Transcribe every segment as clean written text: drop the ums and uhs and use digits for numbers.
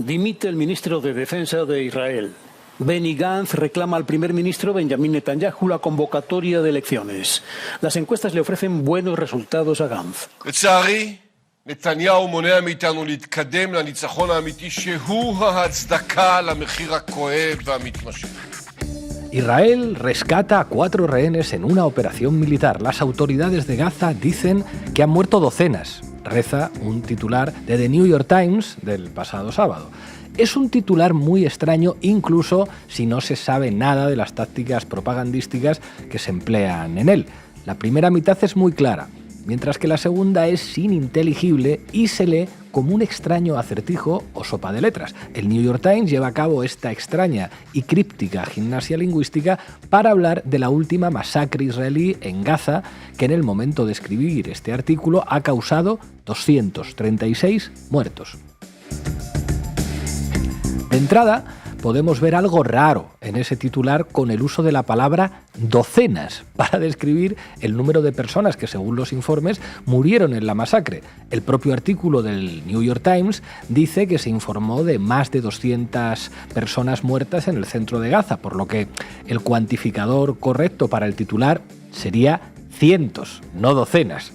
Dimite el ministro de Defensa de Israel. Benny Gantz reclama al primer ministro Benjamin Netanyahu la convocatoria de elecciones. Las encuestas le ofrecen buenos resultados a Gantz. לצערי, נתניהו מונע מאיתנו להתקדם לניצחון האמיתי שהוא ההצדקה למחיר הכואב והמתמשך. Israel rescata a 4 rehenes en una operación militar. Las autoridades de Gaza dicen que han muerto docenas. Reza un titular de The New York Times del pasado sábado. Es un titular muy extraño, incluso si no se sabe nada de las tácticas propagandísticas que se emplean en él. La primera mitad es muy clara, mientras que la segunda es ininteligible y se lee como un extraño acertijo o sopa de letras. El New York Times lleva a cabo esta extraña y críptica gimnasia lingüística para hablar de la última masacre israelí en Gaza, que en el momento de escribir este artículo ha causado 236 muertos. De entrada, podemos ver algo raro en ese titular con el uso de la palabra docenas para describir el número de personas que, según los informes, murieron en la masacre. El propio artículo del New York Times dice que se informó de más de 200 personas muertas en el centro de Gaza, por lo que el cuantificador correcto para el titular sería cientos, no docenas.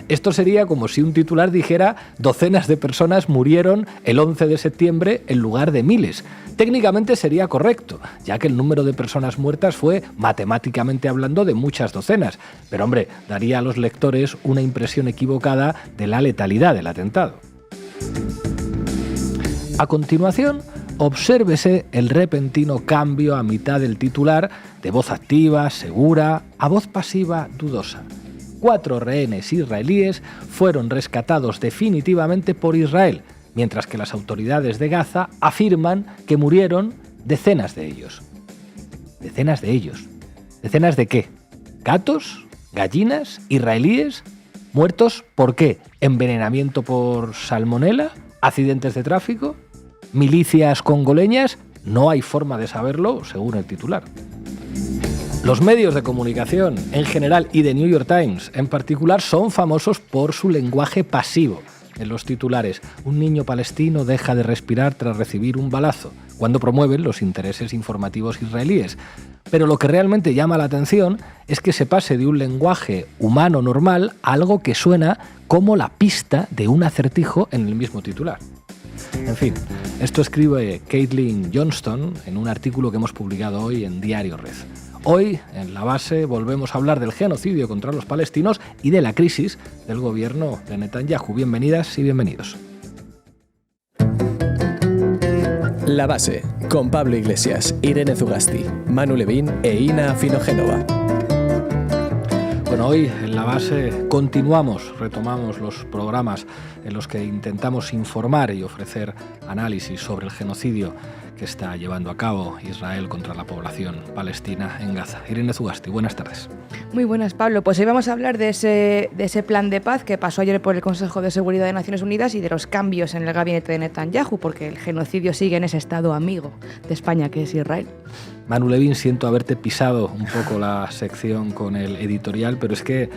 Esto sería como si un titular dijera docenas de personas murieron el 11 de septiembre en lugar de miles. Técnicamente sería correcto, ya que el número de personas muertas fue, matemáticamente hablando, de muchas docenas. Pero hombre, daría a los lectores una impresión equivocada de la letalidad del atentado. A continuación, obsérvese el repentino cambio a mitad del titular de voz activa, segura, a voz pasiva, dudosa. 4 rehenes israelíes fueron rescatados definitivamente por Israel, mientras que las autoridades de Gaza afirman que murieron decenas de ellos. ¿Decenas de ellos? ¿Decenas de qué? ¿Gatos? ¿Gallinas? ¿Israelíes? ¿Muertos por qué? ¿Envenenamiento por salmonela? ¿Accidentes de tráfico? ¿Milicias congoleñas? No hay forma de saberlo, según el titular. Los medios de comunicación en general y The New York Times en particular son famosos por su lenguaje pasivo. En los titulares, un niño palestino deja de respirar tras recibir un balazo, cuando promueven los intereses informativos israelíes. Pero lo que realmente llama la atención es que se pase de un lenguaje humano normal a algo que suena como la pista de un acertijo en el mismo titular. En fin, esto escribe Caitlin Johnston en un artículo que hemos publicado hoy en Diario Red. Hoy, en La Base, volvemos a hablar del genocidio contra los palestinos y de la crisis del gobierno de Netanyahu. Bienvenidas y bienvenidos. La Base, con Pablo Iglesias, Irene Zugasti, Manu Levín e Ina Finogénova. Bueno, hoy en La Base retomamos los programas en los que intentamos informar y ofrecer análisis sobre el genocidio que está llevando a cabo Israel contra la población palestina en Gaza. Irene Zugasti, buenas tardes. Muy buenas, Pablo. Pues hoy vamos a hablar de ese plan de paz que pasó ayer por el Consejo de Seguridad de Naciones Unidas y de los cambios en el gabinete de Netanyahu, porque el genocidio sigue en ese estado amigo de España, que es Israel. Manu Levín, siento haberte pisado un poco la sección con el editorial, pero es que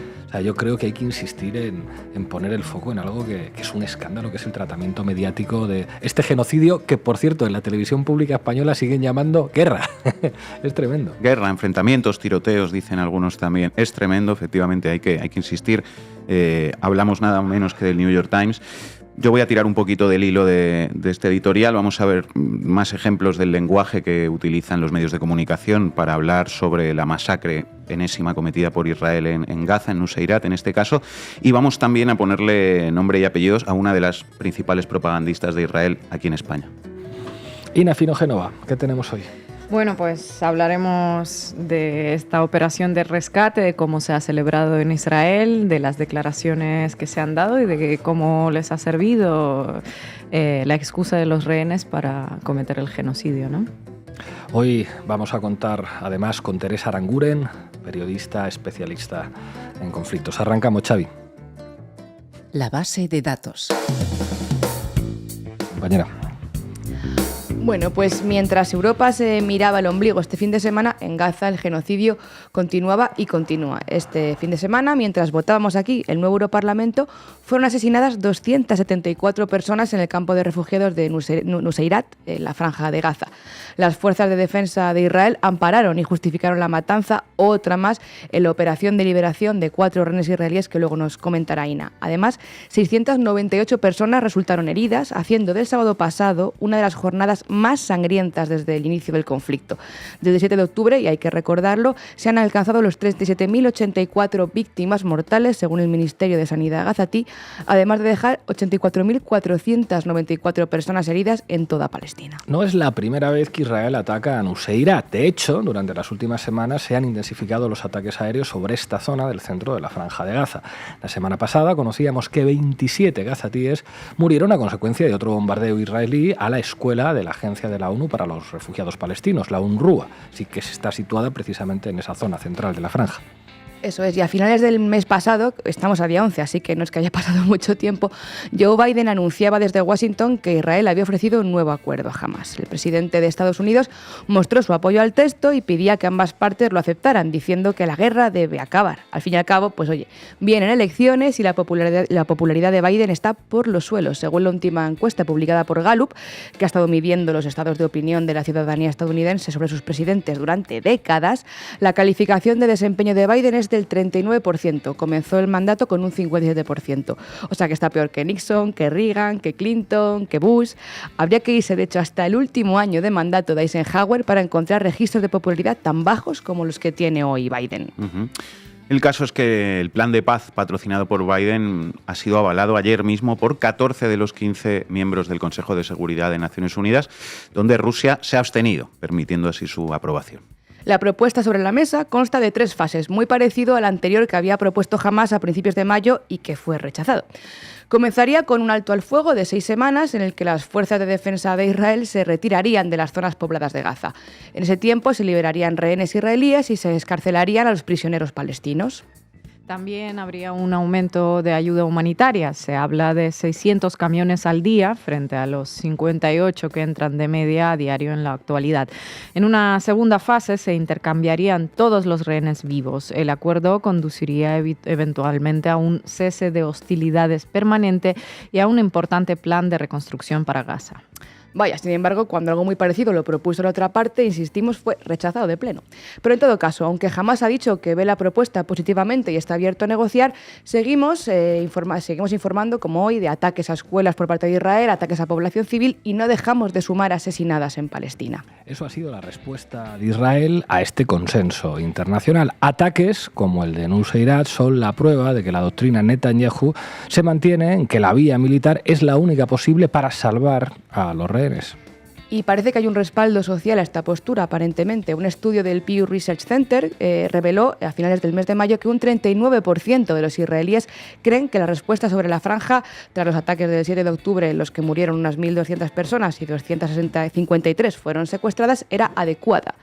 yo creo que hay que insistir en poner el foco en algo que es un escándalo, que es el tratamiento mediático de este genocidio, que por cierto en la televisión pública española siguen llamando guerra. Es tremendo. Guerra, enfrentamientos, tiroteos, dicen algunos también. Es tremendo, efectivamente, hay que insistir. Hablamos nada menos que del New York Times. Yo voy a tirar un poquito del hilo de este editorial. Vamos a ver más ejemplos del lenguaje que utilizan los medios de comunicación para hablar sobre la masacre enésima cometida por Israel en Gaza, en Nuseirat en este caso, y vamos también a ponerle nombre y apellidos a una de las principales propagandistas de Israel aquí en España. Ina Finogénova, ¿qué tenemos hoy? Bueno, pues hablaremos de esta operación de rescate, de cómo se ha celebrado en Israel, de las declaraciones que se han dado y de cómo les ha servido la excusa de los rehenes para cometer el genocidio, ¿no? Hoy vamos a contar además con Teresa Aranguren, periodista especialista en conflictos. Arrancamos, Xavi. La base de datos. Compañera. Bueno, pues mientras Europa se miraba el ombligo este fin de semana, en Gaza el genocidio continuaba y continúa. Este fin de semana, mientras votábamos aquí el nuevo Europarlamento, fueron asesinadas 274 personas en el campo de refugiados de Nuseirat, en la Franja de Gaza. Las fuerzas de defensa de Israel ampararon y justificaron la matanza, otra más, en la operación de liberación de 4 rehenes israelíes que luego nos comentará Ina. Además, 698 personas resultaron heridas, haciendo del sábado pasado una de las jornadas más sangrientas desde el inicio del conflicto. Desde el 7 de octubre, y hay que recordarlo, se han alcanzado los 37.084 víctimas mortales, según el Ministerio de Sanidad gazatí, además de dejar 84.494 personas heridas en toda Palestina. No es la primera vez que Israel ataca a Nuseirat. De hecho, durante las últimas semanas se han intensificado los ataques aéreos sobre esta zona del centro de la Franja de Gaza. La semana pasada conocíamos que 27 gazatíes murieron a consecuencia de otro bombardeo israelí a la escuela de la Agencia de la ONU para los Refugiados Palestinos, la UNRWA, sí que está situada precisamente en esa zona central de la franja. Eso es, y a finales del mes pasado, estamos a día 11, así que no es que haya pasado mucho tiempo, Joe Biden anunciaba desde Washington que Israel había ofrecido un nuevo acuerdo a Hamás. El presidente de Estados Unidos mostró su apoyo al texto y pedía que ambas partes lo aceptaran, diciendo que la guerra debe acabar. Al fin y al cabo, pues oye, vienen elecciones y la popularidad de Biden está por los suelos. Según la última encuesta publicada por Gallup, que ha estado midiendo los estados de opinión de la ciudadanía estadounidense sobre sus presidentes durante décadas, la calificación de desempeño de Biden es del 39%. Comenzó el mandato con un 57%. O sea que está peor que Nixon, que Reagan, que Clinton, que Bush. Habría que irse, de hecho, hasta el último año de mandato de Eisenhower para encontrar registros de popularidad tan bajos como los que tiene hoy Biden. El caso es que el plan de paz patrocinado por Biden ha sido avalado ayer mismo por 14 de los 15 miembros del Consejo de Seguridad de Naciones Unidas, donde Rusia se ha abstenido, permitiendo así su aprobación. La propuesta sobre la mesa consta de 3 fases, muy parecido al anterior que había propuesto Hamás a principios de mayo y que fue rechazado. Comenzaría con un alto al fuego de 6 semanas en el que las fuerzas de defensa de Israel se retirarían de las zonas pobladas de Gaza. En ese tiempo se liberarían rehenes israelíes y se excarcelarían a los prisioneros palestinos. También habría un aumento de ayuda humanitaria. Se habla de 600 camiones al día frente a los 58 que entran de media a diario en la actualidad. En una segunda fase se intercambiarían todos los rehenes vivos. El acuerdo conduciría eventualmente a un cese de hostilidades permanente y a un importante plan de reconstrucción para Gaza. Vaya, sin embargo, cuando algo muy parecido lo propuso la otra parte, insistimos, fue rechazado de pleno. Pero en todo caso, aunque Hamás ha dicho que ve la propuesta positivamente y está abierto a negociar, seguimos informando, como hoy, de ataques a escuelas por parte de Israel, ataques a población civil y no dejamos de sumar asesinadas en Palestina. Eso ha sido la respuesta de Israel a este consenso internacional. Ataques como el de Nuseirat son la prueba de que la doctrina Netanyahu se mantiene en que la vía militar es la única posible para salvar a los rehenes. Y parece que hay un respaldo social a esta postura, aparentemente. Un estudio del Pew Research Center reveló a finales del mes de mayo que un 39% de los israelíes creen que la respuesta sobre la franja tras los ataques del 7 de octubre, en los que murieron unas 1.200 personas y 253 fueron secuestradas, era adecuada.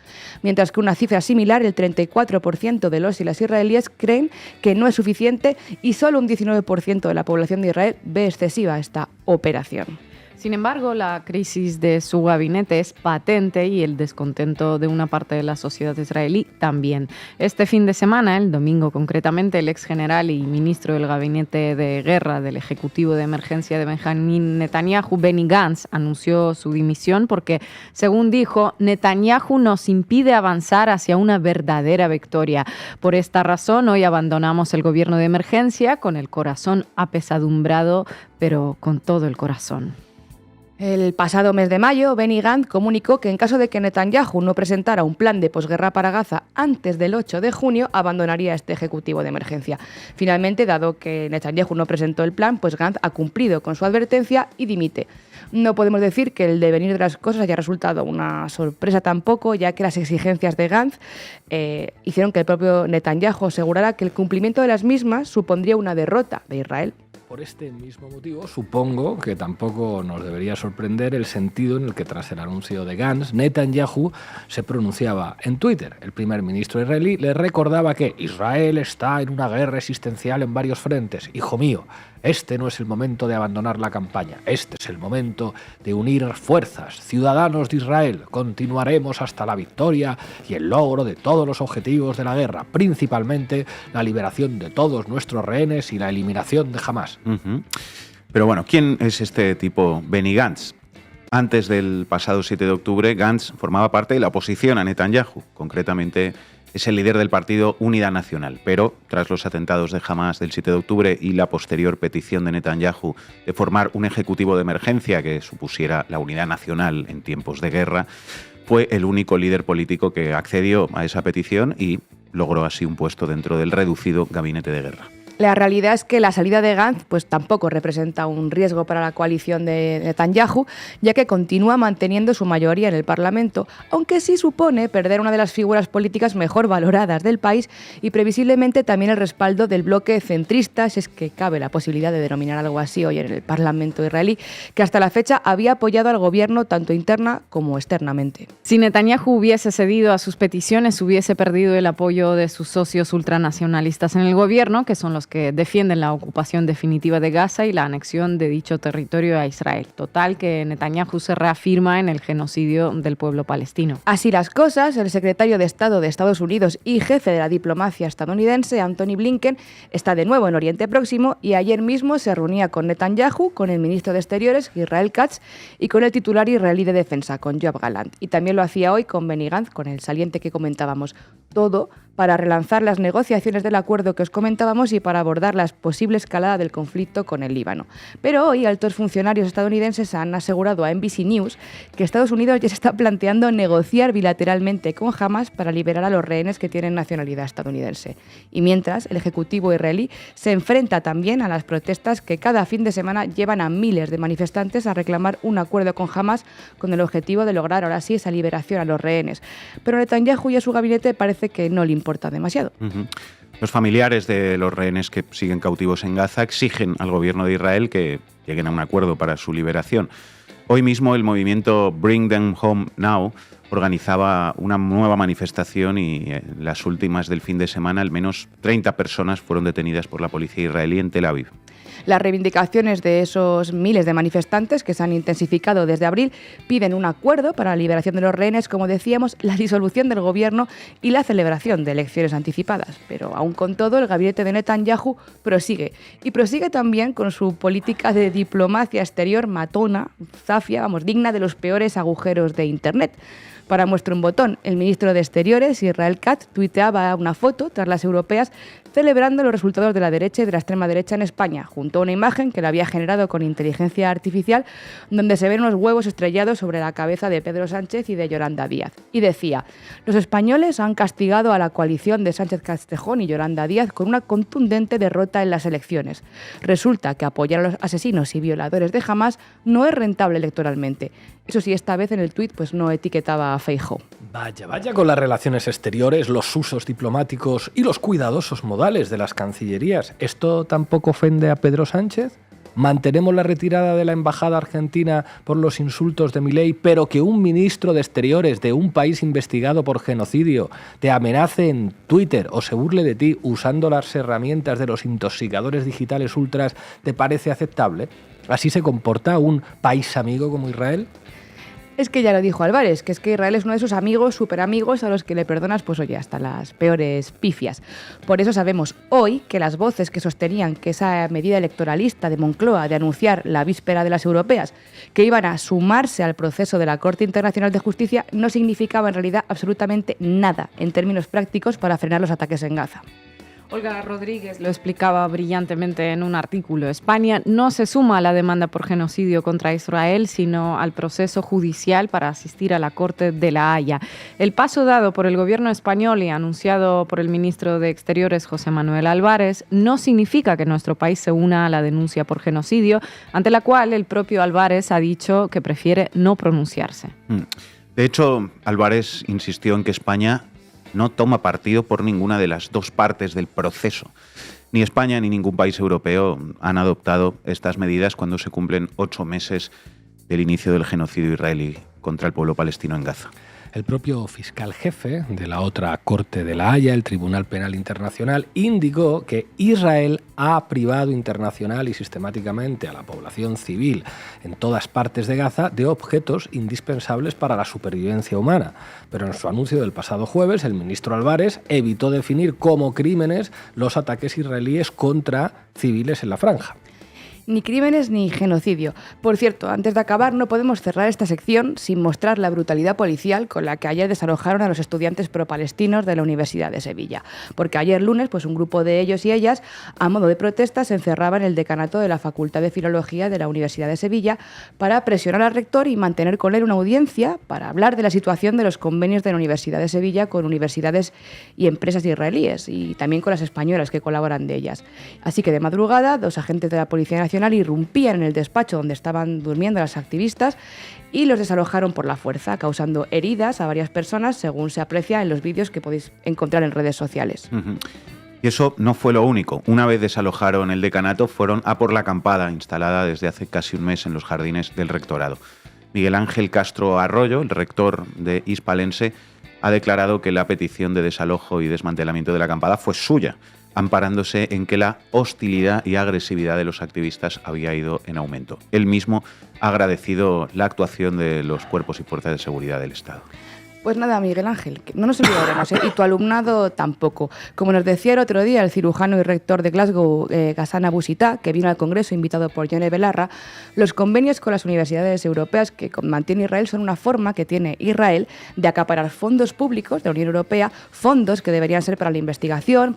Mientras que una cifra similar, el 34% de los y las israelíes creen que no es suficiente y solo un 19% de la población de Israel ve excesiva esta operación. Sin embargo, la crisis de su gabinete es patente y el descontento de una parte de la sociedad israelí también. Este fin de semana, el domingo concretamente, el ex general y ministro del gabinete de guerra del Ejecutivo de Emergencia de Benjamin Netanyahu, Benny Gantz, anunció su dimisión porque, según dijo, Netanyahu nos impide avanzar hacia una verdadera victoria. Por esta razón, hoy abandonamos el gobierno de emergencia con el corazón apesadumbrado, pero con todo el corazón. El pasado mes de mayo, Benny Gantz comunicó que en caso de que Netanyahu no presentara un plan de posguerra para Gaza antes del 8 de junio, abandonaría este ejecutivo de emergencia. Finalmente, dado que Netanyahu no presentó el plan, pues Gantz ha cumplido con su advertencia y dimite. No podemos decir que el devenir de las cosas haya resultado una sorpresa tampoco, ya que las exigencias de Gantz hicieron que el propio Netanyahu asegurara que el cumplimiento de las mismas supondría una derrota de Israel. Por este mismo motivo, supongo que tampoco nos debería sorprender el sentido en el que tras el anuncio de Gantz, Netanyahu se pronunciaba en Twitter. El primer ministro israelí le recordaba que Israel está en una guerra existencial en varios frentes. Hijo mío, Este no es el momento de abandonar la campaña, este es el momento de unir fuerzas. Ciudadanos de Israel, continuaremos hasta la victoria y el logro de todos los objetivos de la guerra, principalmente la liberación de todos nuestros rehenes y la eliminación de Hamás. Pero bueno, ¿quién es este tipo Benny Gantz? Antes del pasado 7 de octubre, Gantz formaba parte de la oposición a Netanyahu. Concretamente, es el líder del partido Unidad Nacional. Pero tras los atentados de Hamás del 7 de octubre y la posterior petición de Netanyahu de formar un ejecutivo de emergencia que supusiera la unidad nacional en tiempos de guerra, fue el único líder político que accedió a esa petición y logró así un puesto dentro del reducido gabinete de guerra. La realidad es que la salida de Gantz pues, tampoco representa un riesgo para la coalición de Netanyahu, ya que continúa manteniendo su mayoría en el Parlamento, aunque sí supone perder una de las figuras políticas mejor valoradas del país y previsiblemente también el respaldo del bloque centrista, si es que cabe la posibilidad de denominar algo así hoy en el Parlamento israelí, que hasta la fecha había apoyado al gobierno tanto interna como externamente. Si Netanyahu hubiese cedido a sus peticiones, hubiese perdido el apoyo de sus socios ultranacionalistas en el gobierno, que son los que defienden la ocupación definitiva de Gaza y la anexión de dicho territorio a Israel. Total, que Netanyahu se reafirma en el genocidio del pueblo palestino. Así las cosas, el secretario de Estado de Estados Unidos y jefe de la diplomacia estadounidense, Antony Blinken, está de nuevo en Oriente Próximo y ayer mismo se reunía con Netanyahu, con el ministro de Exteriores, Israel Katz, y con el titular israelí de Defensa, con Yoav Gallant. Y también lo hacía hoy con Benny Gantz, con el saliente que comentábamos. Todo para relanzar las negociaciones del acuerdo que os comentábamos y para abordar la posible escalada del conflicto con el Líbano. Pero hoy altos funcionarios estadounidenses han asegurado a NBC News que Estados Unidos ya se está planteando negociar bilateralmente con Hamás para liberar a los rehenes que tienen nacionalidad estadounidense. Y mientras, el Ejecutivo israelí se enfrenta también a las protestas que cada fin de semana llevan a miles de manifestantes a reclamar un acuerdo con Hamás con el objetivo de lograr ahora sí esa liberación a los rehenes. Pero Netanyahu y a su gabinete parece que no le importa demasiado. Los familiares de los rehenes que siguen cautivos en Gaza exigen al gobierno de Israel que lleguen a un acuerdo para su liberación. Hoy mismo el movimiento Bring Them Home Now organizaba una nueva manifestación y en las últimas del fin de semana al menos 30 personas fueron detenidas por la policía israelí en Tel Aviv. Las reivindicaciones de esos miles de manifestantes que se han intensificado desde abril piden un acuerdo para la liberación de los rehenes, como decíamos, la disolución del gobierno y la celebración de elecciones anticipadas. Pero aún con todo, el gabinete de Netanyahu prosigue. Y prosigue también con su política de diplomacia exterior matona, zafia, digna de los peores agujeros de Internet. Para muestra un botón, el ministro de Exteriores, Israel Katz, tuiteaba una foto tras las europeas celebrando los resultados de la derecha y de la extrema derecha en España, junto a una imagen que la había generado con inteligencia artificial, donde se ven unos huevos estrellados sobre la cabeza de Pedro Sánchez y de Yolanda Díaz. Y decía, los españoles han castigado a la coalición de Sánchez Castejón y Yolanda Díaz con una contundente derrota en las elecciones. Resulta que apoyar a los asesinos y violadores de Hamás no es rentable electoralmente. Eso sí, esta vez en el tuit pues no etiquetaba a Feijóo. Vaya con las relaciones exteriores, los usos diplomáticos y los cuidadosos modales de las cancillerías. ¿Esto tampoco ofende a Pedro Sánchez? ¿Mantenemos la retirada de la embajada argentina por los insultos de Milei, pero que un ministro de Exteriores de un país investigado por genocidio te amenace en Twitter o se burle de ti usando las herramientas de los intoxicadores digitales ultras te parece aceptable? ¿Así se comporta un país amigo como Israel? Es que ya lo dijo Álvarez, que es que Israel es uno de esos amigos, superamigos, a los que le perdonas, pues oye, hasta las peores pifias. Por eso sabemos hoy que las voces que sostenían que esa medida electoralista de Moncloa de anunciar la víspera de las europeas que iban a sumarse al proceso de la Corte Internacional de Justicia no significaba en realidad absolutamente nada en términos prácticos para frenar los ataques en Gaza. Olga Rodríguez lo explicaba brillantemente en un artículo. España no se suma a la demanda por genocidio contra Israel, sino al proceso judicial para asistir a la Corte de La Haya. El paso dado por el gobierno español y anunciado por el ministro de Exteriores, José Manuel Álvarez, no significa que nuestro país se una a la denuncia por genocidio, ante la cual el propio Álvarez ha dicho que prefiere no pronunciarse. De hecho, Álvarez insistió en que España no toma partido por ninguna de las dos partes del proceso. Ni España ni ningún país europeo han adoptado estas medidas cuando se cumplen 8 meses del inicio del genocidio israelí contra el pueblo palestino en Gaza. El propio fiscal jefe de la otra Corte de La Haya, el Tribunal Penal Internacional, indicó que Israel ha privado internacional y sistemáticamente a la población civil en todas partes de Gaza de objetos indispensables para la supervivencia humana. Pero en su anuncio del pasado jueves, el ministro Álvarez evitó definir como crímenes los ataques israelíes contra civiles en la franja. Ni crímenes ni genocidio. Por cierto, antes de acabar, no podemos cerrar esta sección sin mostrar la brutalidad policial con la que ayer desalojaron a los estudiantes pro-palestinos de la Universidad de Sevilla. Porque ayer lunes, pues un grupo de ellos y ellas, a modo de protesta, se encerraba en el decanato de la Facultad de Filología de la Universidad de Sevilla para presionar al rector y mantener con él una audiencia para hablar de la situación de los convenios de la Universidad de Sevilla con universidades y empresas israelíes y también con las españolas que colaboran de ellas. Así que de madrugada, 2 agentes de la Policía Nacional irrumpían en el despacho donde estaban durmiendo las activistas y los desalojaron por la fuerza, causando heridas a varias personas, según se aprecia en los vídeos que podéis encontrar en redes sociales. Y eso no fue lo único. Una vez desalojaron el decanato, fueron a por la acampada instalada desde hace casi un mes en los jardines del rectorado. Miguel Ángel Castro Arroyo, el rector de Hispalense, ha declarado que la petición de desalojo y desmantelamiento de la acampada fue suya, amparándose en que la hostilidad y agresividad de los activistas había ido en aumento. Él mismo ha agradecido la actuación de los cuerpos y fuerzas de seguridad del Estado. Pues nada, Miguel Ángel, no nos olvidaremos, y tu alumnado tampoco. Como nos decía el otro día el cirujano y rector de Glasgow, Ghassan Abu Sittah, que vino al Congreso invitado por Yone Belarra, los convenios con las universidades europeas que mantiene Israel son una forma que tiene Israel de acaparar fondos públicos de la Unión Europea, fondos que deberían ser para la investigación,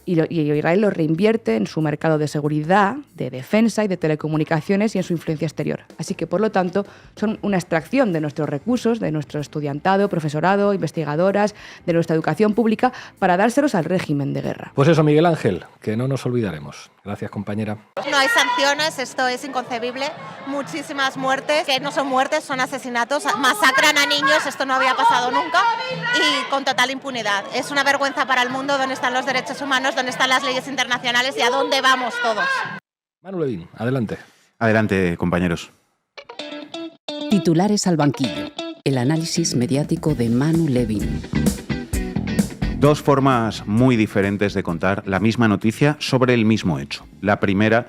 y Israel los reinvierte en su mercado de seguridad, de defensa y de telecomunicaciones y en su influencia exterior. Así que, por lo tanto, son una extracción de nuestros recursos, de nuestro estudiantado, profesorado, investigadoras, de nuestra educación pública, para dárselos al régimen de guerra. Pues eso, Miguel Ángel, que no nos olvidaremos. Gracias, compañera. No hay sanciones, esto es inconcebible. Muchísimas muertes, que no son muertes, son asesinatos. Masacran a niños, esto no había pasado nunca, y con total impunidad. Es una vergüenza para el mundo. ¿Dónde están los derechos humanos? ¿Dónde están las leyes internacionales? ¿Y a dónde vamos todos? Manu Levin, adelante. Adelante, compañeros. Titulares al banquillo. El análisis mediático de Manu Levin. 2 formas muy diferentes de contar la misma noticia sobre el mismo hecho. La primera,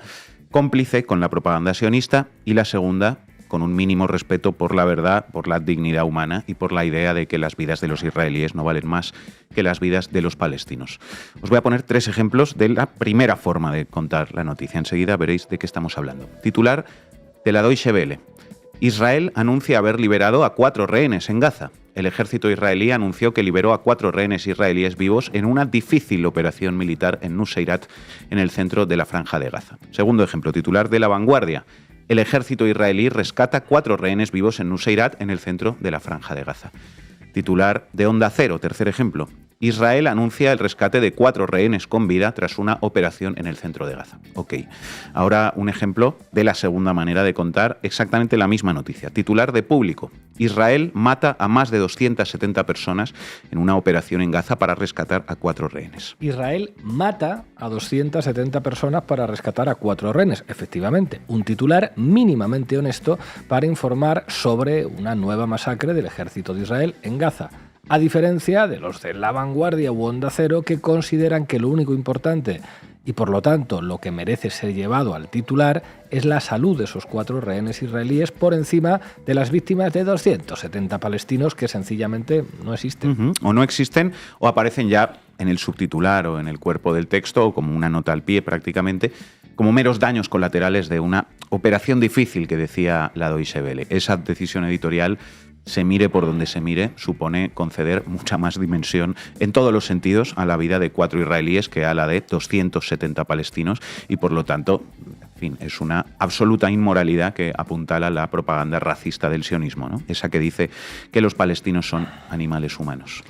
cómplice con la propaganda sionista, y la segunda, con un mínimo respeto por la verdad, por la dignidad humana y por la idea de que las vidas de los israelíes no valen más que las vidas de los palestinos. Os voy a poner 3 ejemplos de la primera forma de contar la noticia. Enseguida veréis de qué estamos hablando. Titular de la Deutsche Welle. Israel anuncia haber liberado a 4 rehenes en Gaza. El ejército israelí anunció que liberó a 4 rehenes israelíes vivos en una difícil operación militar en Nuseirat, en el centro de la Franja de Gaza. Segundo ejemplo, titular de La Vanguardia. El ejército israelí rescata 4 rehenes vivos en Nuseirat, en el centro de la Franja de Gaza. Titular de Onda Cero, tercer ejemplo. Israel anuncia el rescate de 4 rehenes con vida tras una operación en el centro de Gaza. Ok, ahora un ejemplo de la segunda manera de contar exactamente la misma noticia. Titular de Público. Israel mata a más de 270 personas en una operación en Gaza para rescatar a 4 rehenes. Israel mata a 270 personas para rescatar a 4 rehenes. Efectivamente, un titular mínimamente honesto para informar sobre una nueva masacre del ejército de Israel en Gaza. A diferencia de los de La Vanguardia u Onda Cero, que consideran que lo único importante y por lo tanto lo que merece ser llevado al titular es la salud de esos 4 rehenes israelíes por encima de las víctimas de 270 palestinos que sencillamente no existen. O no existen o aparecen ya en el subtitular o en el cuerpo del texto o como una nota al pie prácticamente, como meros daños colaterales de una operación difícil que decía la Deutsche Welle. Esa decisión editorial, se mire por donde se mire, supone conceder mucha más dimensión en todos los sentidos a la vida de 4 israelíes que a la de 270 palestinos y por lo tanto, en fin, es una absoluta inmoralidad que apuntala la propaganda racista del sionismo, ¿no? Esa que dice que los palestinos son animales humanos.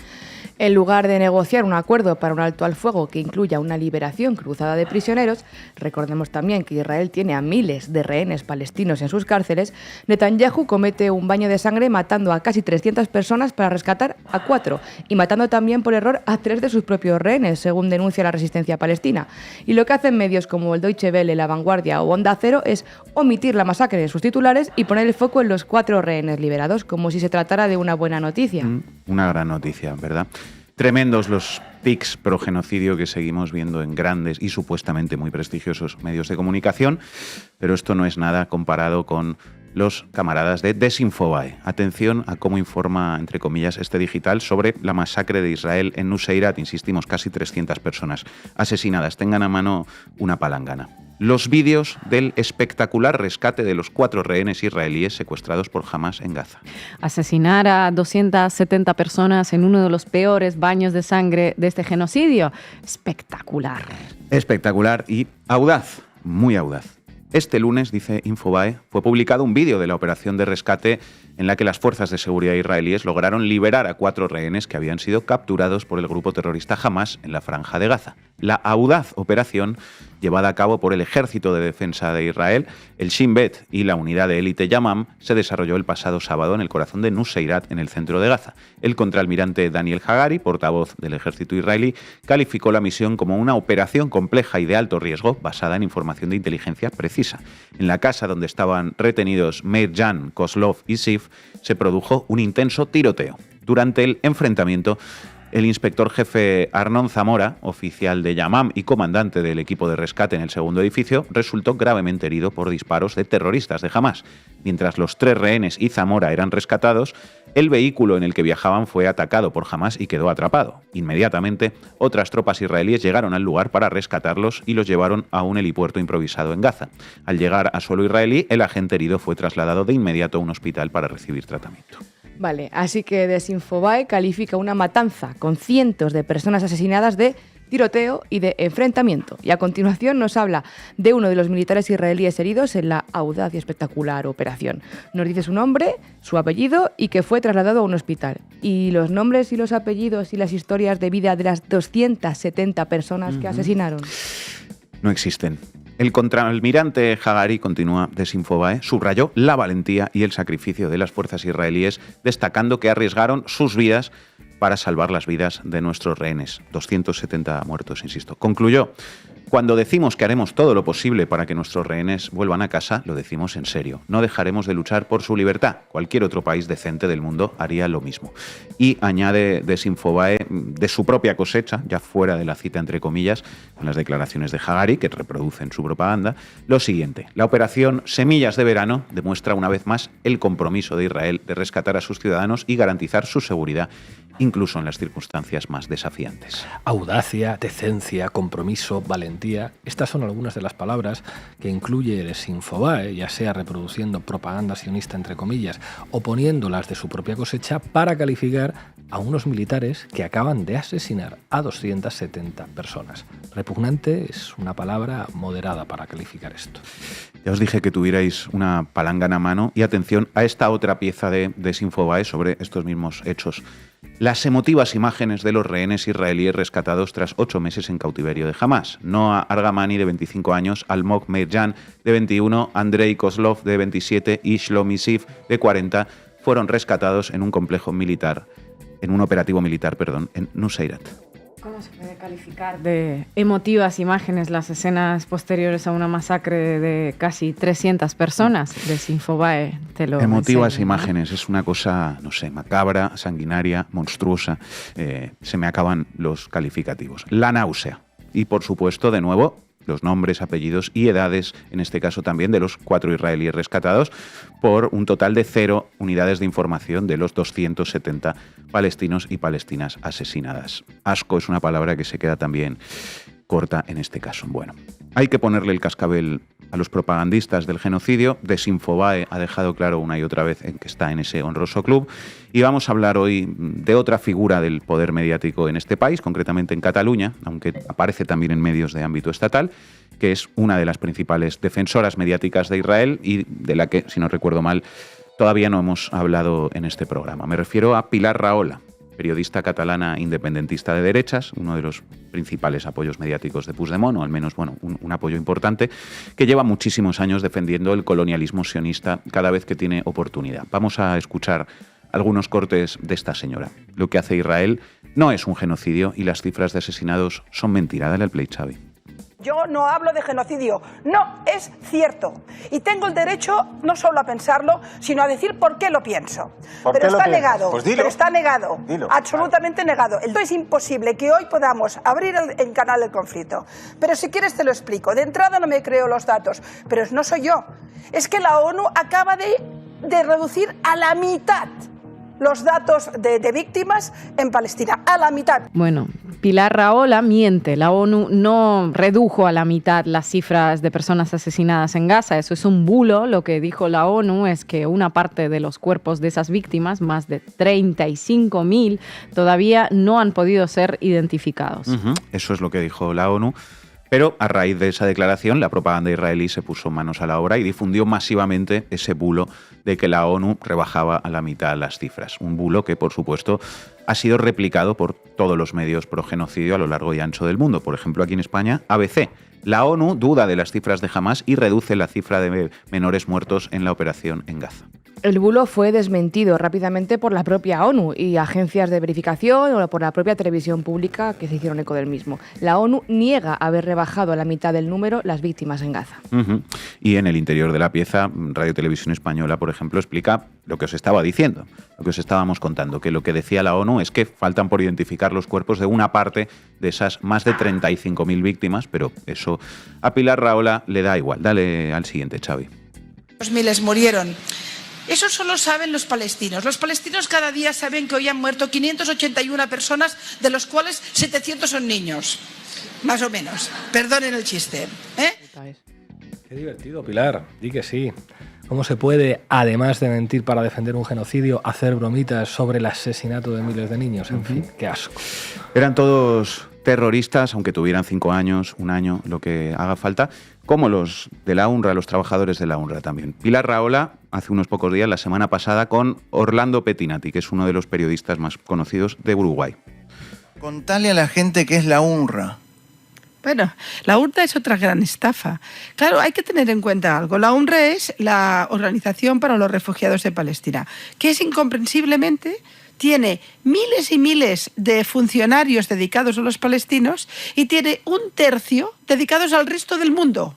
En lugar de negociar un acuerdo para un alto al fuego que incluya una liberación cruzada de prisioneros, recordemos también que Israel tiene a miles de rehenes palestinos en sus cárceles, Netanyahu comete un baño de sangre matando a casi 300 personas para rescatar a 4 y matando también por error a 3 de sus propios rehenes, según denuncia la resistencia palestina. Y lo que hacen medios como el Deutsche Welle, La Vanguardia o Onda Cero es omitir la masacre de sus titulares y poner el foco en los 4 rehenes liberados, como si se tratara de una buena noticia. Una gran noticia, ¿verdad? Tremendos los pics pro genocidio que seguimos viendo en grandes y supuestamente muy prestigiosos medios de comunicación, pero esto no es nada comparado con los camaradas de Desinfobae. Atención a cómo informa, entre comillas, este digital sobre la masacre de Israel en Nuseirat. Insistimos, casi 300 personas asesinadas. Tengan a mano una palangana. Los vídeos del espectacular rescate de los 4 rehenes israelíes secuestrados por Hamas en Gaza. Asesinar a 270 personas en uno de los peores baños de sangre de este genocidio. Espectacular. Espectacular y audaz, muy audaz. Este lunes, dice Infobae, fue publicado un vídeo de la operación de rescate en la que las fuerzas de seguridad israelíes lograron liberar a 4 rehenes que habían sido capturados por el grupo terrorista Hamas en la Franja de Gaza. La audaz operación, llevada a cabo por el Ejército de Defensa de Israel, el Shin Bet y la unidad de élite Yamam, se desarrolló el pasado sábado en el corazón de Nuseirat, en el centro de Gaza. El contraalmirante Daniel Hagari, portavoz del ejército israelí, calificó la misión como una operación compleja y de alto riesgo basada en información de inteligencia precisa. En la casa donde estaban retenidos Meir Jan, Koslov y Sif, se produjo un intenso tiroteo. Durante el enfrentamiento, el inspector jefe Arnon Zamora, oficial de Yamam y comandante del equipo de rescate en el segundo edificio, resultó gravemente herido por disparos de terroristas de Hamas. Mientras los 3 rehenes y Zamora eran rescatados, el vehículo en el que viajaban fue atacado por Hamas y quedó atrapado. Inmediatamente, otras tropas israelíes llegaron al lugar para rescatarlos y los llevaron a un helipuerto improvisado en Gaza. Al llegar a suelo israelí, el agente herido fue trasladado de inmediato a un hospital para recibir tratamiento. Vale, así que Desinfobae califica una matanza con cientos de personas asesinadas de tiroteo y de enfrentamiento. Y a continuación nos habla de uno de los militares israelíes heridos en la audaz y espectacular operación. Nos dice su nombre, su apellido y que fue trasladado a un hospital. Y los nombres y los apellidos y las historias de vida de las 270 personas que asesinaron. No existen. El contraalmirante Hagari, continúa Desinfobae, subrayó la valentía y el sacrificio de las fuerzas israelíes, destacando que arriesgaron sus vidas para salvar las vidas de nuestros rehenes. 270 muertos, insisto. Concluyó: cuando decimos que haremos todo lo posible para que nuestros rehenes vuelvan a casa, lo decimos en serio. No dejaremos de luchar por su libertad. Cualquier otro país decente del mundo haría lo mismo. Y añade Desinfobae, de su propia cosecha, ya fuera de la cita entre comillas, con las declaraciones de Hagari, que reproducen su propaganda, lo siguiente: la operación Semillas de Verano demuestra una vez más el compromiso de Israel de rescatar a sus ciudadanos y garantizar su seguridad, incluso en las circunstancias más desafiantes. Audacia, decencia, compromiso, valentía. Estas son algunas de las palabras que incluye Desinfobae, ya sea reproduciendo propaganda sionista entre comillas o poniéndolas de su propia cosecha para calificar a unos militares que acaban de asesinar a 270 personas. Repugnante es una palabra moderada para calificar esto. Ya os dije que tuvierais una palangana a mano y atención a esta otra pieza de Desinfobae sobre estos mismos hechos. Las emotivas imágenes de los rehenes israelíes rescatados tras 8 meses en cautiverio de Hamas. Noah Argamani, de 25 años, Almog Meirjan, de 21, Andrei Koslov, de 27 y Shlomi Sif, de 40, fueron rescatados en un complejo militar, en un operativo militar, en Nuseirat. ¿Cómo se puede calificar de emotivas imágenes las escenas posteriores a una masacre de casi 300 personas? Desinfobae te lo Emotivas enseña, ¿no? imágenes, es una cosa, no sé, macabra, sanguinaria, monstruosa. Se me acaban los calificativos. La náusea. Y por supuesto, de nuevo, los nombres, apellidos y edades, en este caso también de los 4 israelíes rescatados, por un total de 0 unidades de información de los 270 palestinos y palestinas asesinadas. Asco es una palabra que se queda también corta en este caso. Bueno, hay que ponerle el cascabel a los propagandistas del genocidio. Desinfobae ha dejado claro una y otra vez en que está en ese honroso club. Y vamos a hablar hoy de otra figura del poder mediático en este país, concretamente en Cataluña, aunque aparece también en medios de ámbito estatal, que es una de las principales defensoras mediáticas de Israel y de la que, si no recuerdo mal, todavía no hemos hablado en este programa. Me refiero a Pilar Rahola. periodista catalana independentista de derechas, uno de los principales apoyos mediáticos de Puigdemont, o al menos un apoyo importante, que lleva muchísimos años defendiendo el colonialismo sionista cada vez que tiene oportunidad. Vamos a escuchar algunos cortes de esta señora. Lo que hace Israel no es un genocidio y las cifras de asesinados son mentira. Dale al play, Xavi. Yo no hablo de genocidio, no es cierto. Y tengo el derecho no solo a pensarlo, sino a decir por qué lo pienso. Pero está negado, pero está negado, absolutamente negado. Es imposible que hoy podamos abrir el canal del conflicto. Pero si quieres te lo explico. De entrada no me creo los datos, pero no soy yo. Es que la ONU acaba de reducir a la mitad los datos de víctimas en Palestina, a la mitad. Bueno, Pilar Rahola miente. La ONU no redujo a la mitad las cifras de personas asesinadas en Gaza. Eso es un bulo. Lo que dijo la ONU es que una parte de los cuerpos de esas víctimas, más de 35.000, todavía no han podido ser identificados. Eso es lo que dijo la ONU. Pero a raíz de esa declaración, la propaganda israelí se puso manos a la obra y difundió masivamente ese bulo de que la ONU rebajaba a la mitad las cifras. Un bulo que, por supuesto, ha sido replicado por todos los medios pro genocidio a lo largo y ancho del mundo. Por ejemplo, aquí en España, ABC. La ONU duda de las cifras de Hamás y reduce la cifra de menores muertos en la operación en Gaza. El bulo fue desmentido rápidamente por la propia ONU y agencias de verificación o por la propia televisión pública que se hicieron eco del mismo. La ONU niega haber rebajado a la mitad del número las víctimas en Gaza. Y en el interior de la pieza, Radio Televisión Española, por ejemplo, explica lo que os estaba diciendo, lo que os estábamos contando, que lo que decía la ONU es que faltan por identificar los cuerpos de una parte de esas más de 35.000 víctimas, pero eso a Pilar Rahola le da igual. Dale al siguiente, Xavi. Los miles murieron. Eso solo saben los palestinos. Los palestinos cada día saben que hoy han muerto 581 personas, de los cuales 700 son niños. Más o menos. Perdonen el chiste. Qué divertido, Pilar. Di que sí. ¿Cómo se puede, además de mentir para defender un genocidio, hacer bromitas sobre el asesinato de miles de niños? En fin, qué asco. Eran todos terroristas, aunque tuvieran 5 años, 1 año, lo que haga falta, como los de la UNRWA, los trabajadores de la UNRWA también. Pilar Rahola, hace unos pocos días, la semana pasada, con Orlando Pettinati, que es uno de los periodistas más conocidos de Uruguay. Contale a la gente qué es la UNRWA. Bueno, la UNRWA es otra gran estafa. Claro, hay que tener en cuenta algo. La UNRWA es la Organización para los Refugiados de Palestina, que es incomprensiblemente tiene miles y miles de funcionarios dedicados a los palestinos y tiene 1/3 dedicados al resto del mundo.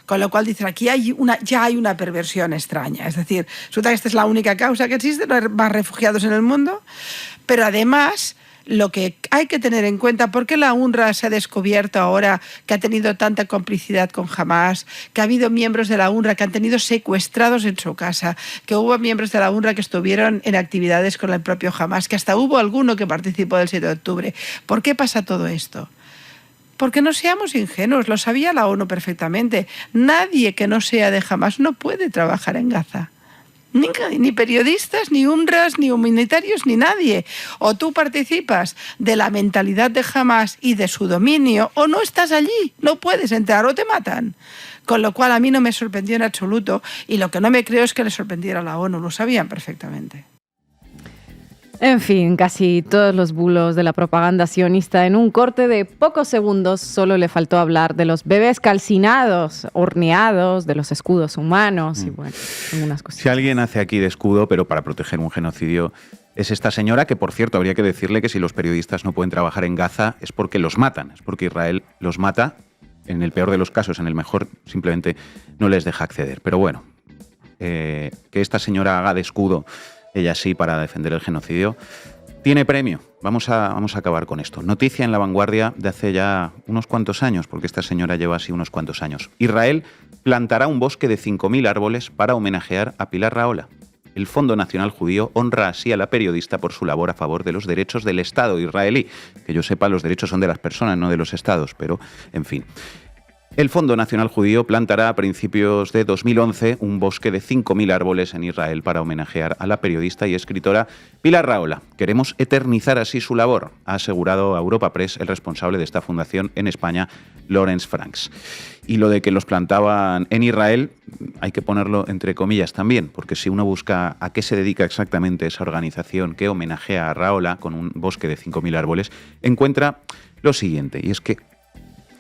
Con lo cual dicen, aquí ya hay una perversión extraña. Es decir, resulta que esta es la única causa que existe, no hay más refugiados en el mundo, pero además lo que hay que tener en cuenta, porque la UNRWA se ha descubierto ahora que ha tenido tanta complicidad con Hamás, que ha habido miembros de la UNRWA que han tenido secuestrados en su casa, que hubo miembros de la UNRWA que estuvieron en actividades con el propio Hamás, que hasta hubo alguno que participó del 7 de octubre. ¿Por qué pasa todo esto? Porque no seamos ingenuos, lo sabía la ONU perfectamente. Nadie que no sea de Hamás no puede trabajar en Gaza. Ni periodistas, ni UNRWAs, ni humanitarios, ni nadie. O tú participas de la mentalidad de Hamás y de su dominio, o no estás allí, no puedes entrar o te matan. Con lo cual a mí no me sorprendió en absoluto, y lo que no me creo es que le sorprendiera a la ONU, lo sabían perfectamente. En fin, casi todos los bulos de la propaganda sionista. En un corte de pocos segundos solo le faltó hablar de los bebés calcinados, horneados, de los escudos humanos y bueno, algunas cosas. Si alguien hace aquí de escudo, pero para proteger un genocidio, es esta señora que, por cierto, habría que decirle que si los periodistas no pueden trabajar en Gaza es porque los matan, es porque Israel los mata, en el peor de los casos, en el mejor simplemente no les deja acceder. Pero bueno, que esta señora haga de escudo, ella sí, para defender el genocidio, tiene premio. Vamos a acabar con esto. Noticia en La Vanguardia de hace ya unos cuantos años, porque esta señora lleva así unos cuantos años. Israel plantará un bosque de 5.000 árboles para homenajear a Pilar Rahola. El Fondo Nacional Judío honra así a la periodista por su labor a favor de los derechos del Estado israelí. Que yo sepa, los derechos son de las personas, no de los estados, pero en fin. El Fondo Nacional Judío plantará a principios de 2011 un bosque de 5.000 árboles en Israel para homenajear a la periodista y escritora Pilar Rahola. Queremos eternizar así su labor, ha asegurado a Europa Press el responsable de esta fundación en España, Lawrence Franks. Y lo de que los plantaban en Israel hay que ponerlo entre comillas también, porque si uno busca a qué se dedica exactamente esa organización que homenajea a Rahola con un bosque de 5.000 árboles, encuentra lo siguiente, y es que,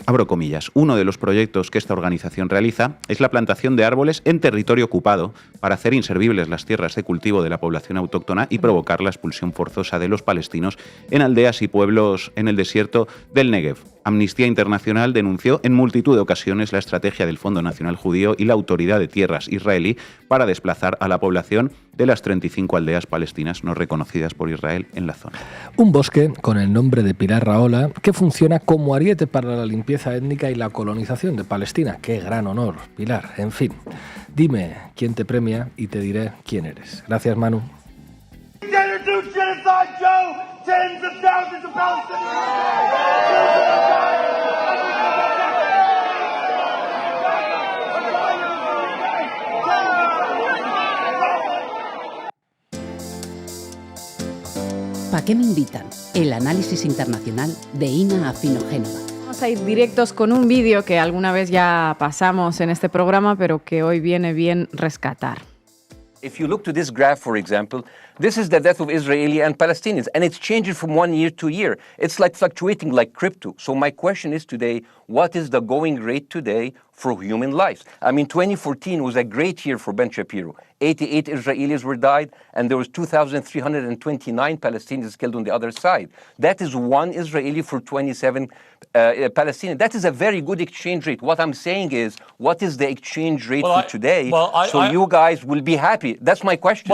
abro comillas, uno de los proyectos que esta organización realiza es la plantación de árboles en territorio ocupado para hacer inservibles las tierras de cultivo de la población autóctona y provocar la expulsión forzosa de los palestinos en aldeas y pueblos en el desierto del Negev. Amnistía Internacional denunció en multitud de ocasiones la estrategia del Fondo Nacional Judío y la Autoridad de Tierras israelí para desplazar a la población de las 35 aldeas palestinas no reconocidas por Israel en la zona. Un bosque con el nombre de Pilar Rahola que funciona como ariete para la limpieza étnica y la colonización de Palestina. ¡Qué gran honor, Pilar! En fin, dime quién te premia y te diré quién eres. Gracias, Manu. ¿Para qué me invitan? El análisis internacional de Ina Afinogénova. Vamos a ir directos con un vídeo que alguna vez ya pasamos en este programa, pero que hoy viene bien rescatar. If you look to this graph, for example, this is the death of Israeli and Palestinians, and it's changing from 1 year to year. It's like fluctuating like crypto. So my question is today, what is the going rate today for human lives? I mean, 2014 was a great year for Ben Shapiro. 88 Israelis were died, and there was 2,329 Palestinians killed on the other side. That is one Israeli for 27 Palestinians. That is a very good exchange rate. What I'm saying is, what is the exchange rate for today? You guys will be happy. That's my question.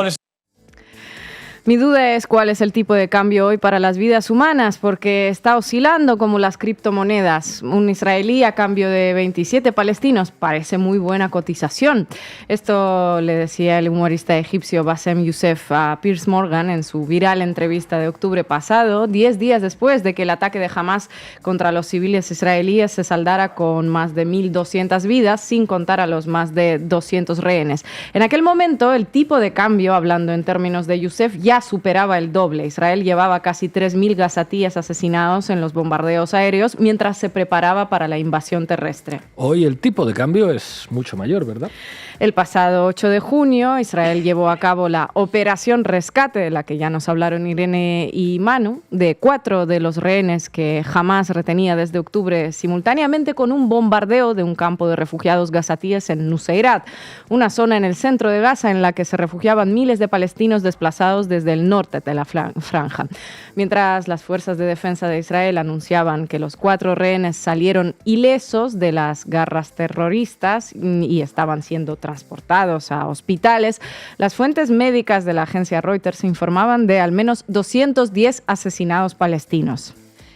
Mi duda es cuál es el tipo de cambio hoy para las vidas humanas, porque está oscilando como las criptomonedas. Un israelí a cambio de 27 palestinos parece muy buena cotización. Esto le decía el humorista egipcio Bassem Youssef a Piers Morgan en su viral entrevista de octubre pasado, 10 días después de que el ataque de Hamas contra los civiles israelíes se saldara con más de 1.200 vidas, sin contar a los más de 200 rehenes. En aquel momento, el tipo de cambio, hablando en términos de Youssef, ya superaba el doble. Israel llevaba casi 3.000 gazatíes asesinados en los bombardeos aéreos mientras se preparaba para la invasión terrestre. Hoy el tipo de cambio es mucho mayor, ¿verdad? El pasado 8 de junio, Israel llevó a cabo la Operación Rescate, de la que ya nos hablaron Irene y Manu, de 4 de los rehenes que Hamas retenía desde octubre, simultáneamente con un bombardeo de un campo de refugiados gazatíes en Nuseirat, una zona en el centro de Gaza en la que se refugiaban miles de palestinos desplazados desde el norte de la franja. Mientras las fuerzas de defensa de Israel anunciaban que los 4 rehenes salieron ilesos de las garras terroristas y estaban siendo transportados a hospitales, las fuentes médicas de la agencia Reuters informaban de al menos 210 asesinados palestinos.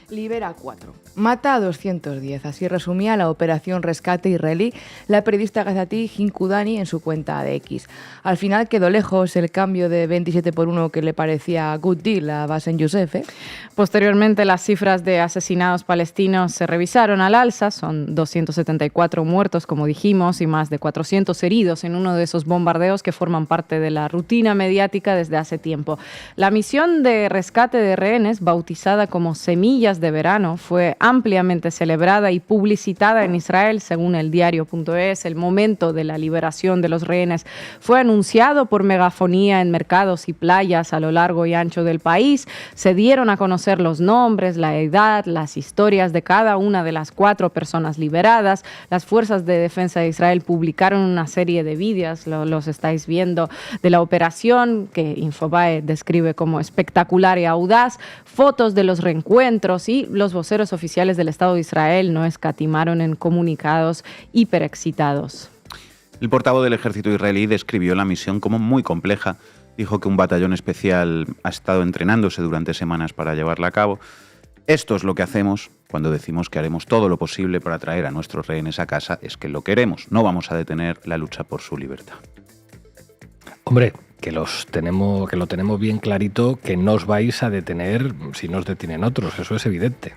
Libera 4. Mata a 210. Así resumía la operación rescate israelí la periodista gazatí Hind Kudani en su cuenta de X. Al final quedó lejos el cambio de 27 por 1 que le parecía good deal a Bassem Youssef. Posteriormente, las cifras de asesinados palestinos se revisaron al alza. Son 274 muertos, como dijimos, y más de 400 heridos en uno de esos bombardeos que forman parte de la rutina mediática desde hace tiempo. La misión de rescate de rehenes, bautizada como Semillas de Verano, fue ampliamente celebrada y publicitada en Israel, según el diario.es. El momento de la liberación de los rehenes fue anunciado por megafonía en mercados y playas a lo largo y ancho del país. Se dieron a conocer los nombres, la edad, las historias de cada una de las 4 personas liberadas. Las fuerzas de defensa de Israel publicaron una serie de vídeos, los estáis viendo, de la operación que Infobae describe como espectacular y audaz, fotos de los reencuentros, y los voceros oficiales del Estado de Israel no escatimaron en comunicados hiperexcitados. El portavoz del ejército israelí describió la misión como muy compleja. Dijo que un batallón especial ha estado entrenándose durante semanas para llevarla a cabo. Esto es lo que hacemos cuando decimos que haremos todo lo posible para traer a nuestros rehenes a casa. Es que lo queremos. No vamos a detener la lucha por su libertad. Hombre, que lo tenemos bien clarito, que no os vais a detener si nos detienen otros. Eso es evidente.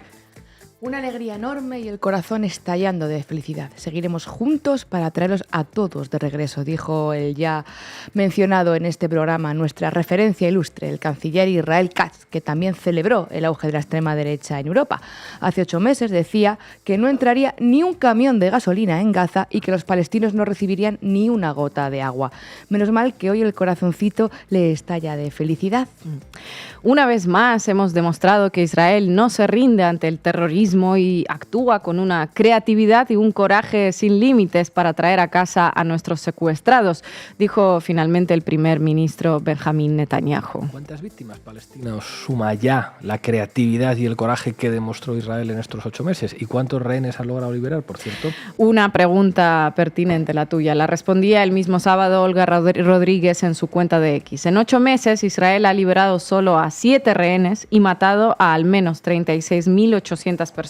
Una alegría enorme y el corazón estallando de felicidad. Seguiremos juntos para traerlos a todos de regreso, dijo el ya mencionado en este programa nuestra referencia ilustre, el canciller Israel Katz, que también celebró el auge de la extrema derecha en Europa. Hace 8 meses decía que no entraría ni un camión de gasolina en Gaza y que los palestinos no recibirían ni una gota de agua. Menos mal que hoy el corazoncito le estalla de felicidad. Una vez más hemos demostrado que Israel no se rinde ante el terrorismo y actúa con una creatividad y un coraje sin límites para traer a casa a nuestros secuestrados, dijo finalmente el primer ministro Benjamín Netanyahu. ¿Cuántas víctimas palestinas suma ya la creatividad y el coraje que demostró Israel en estos 8 meses? ¿Y cuántos rehenes ha logrado liberar, por cierto? Una pregunta pertinente la tuya. La respondía el mismo sábado Olga Rodríguez en su cuenta de X. En 8 meses Israel ha liberado solo a 7 rehenes y matado a al menos 36.800 personas.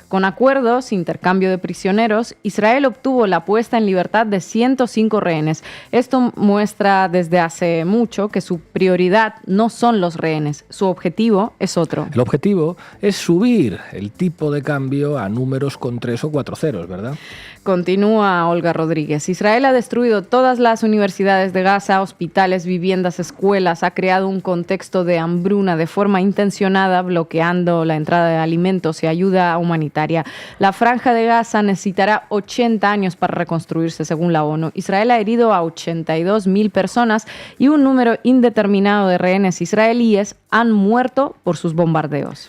Con acuerdos, intercambio de prisioneros, Israel obtuvo la puesta en libertad de 105 rehenes. Esto muestra desde hace mucho que su prioridad no son los rehenes, su objetivo es otro. El objetivo es subir el tipo de cambio a números con 3 o 4 ceros, ¿verdad? Continúa Olga Rodríguez. Israel ha destruido todas las universidades de Gaza, hospitales, viviendas, escuelas, ha creado un contexto de hambruna de forma intencionada, bloqueando la entrada de alimentos y ayuda humanitaria. La franja de Gaza necesitará 80 años para reconstruirse, según la ONU. Israel ha herido a 82.000 personas y un número indeterminado de rehenes israelíes han muerto por sus bombardeos.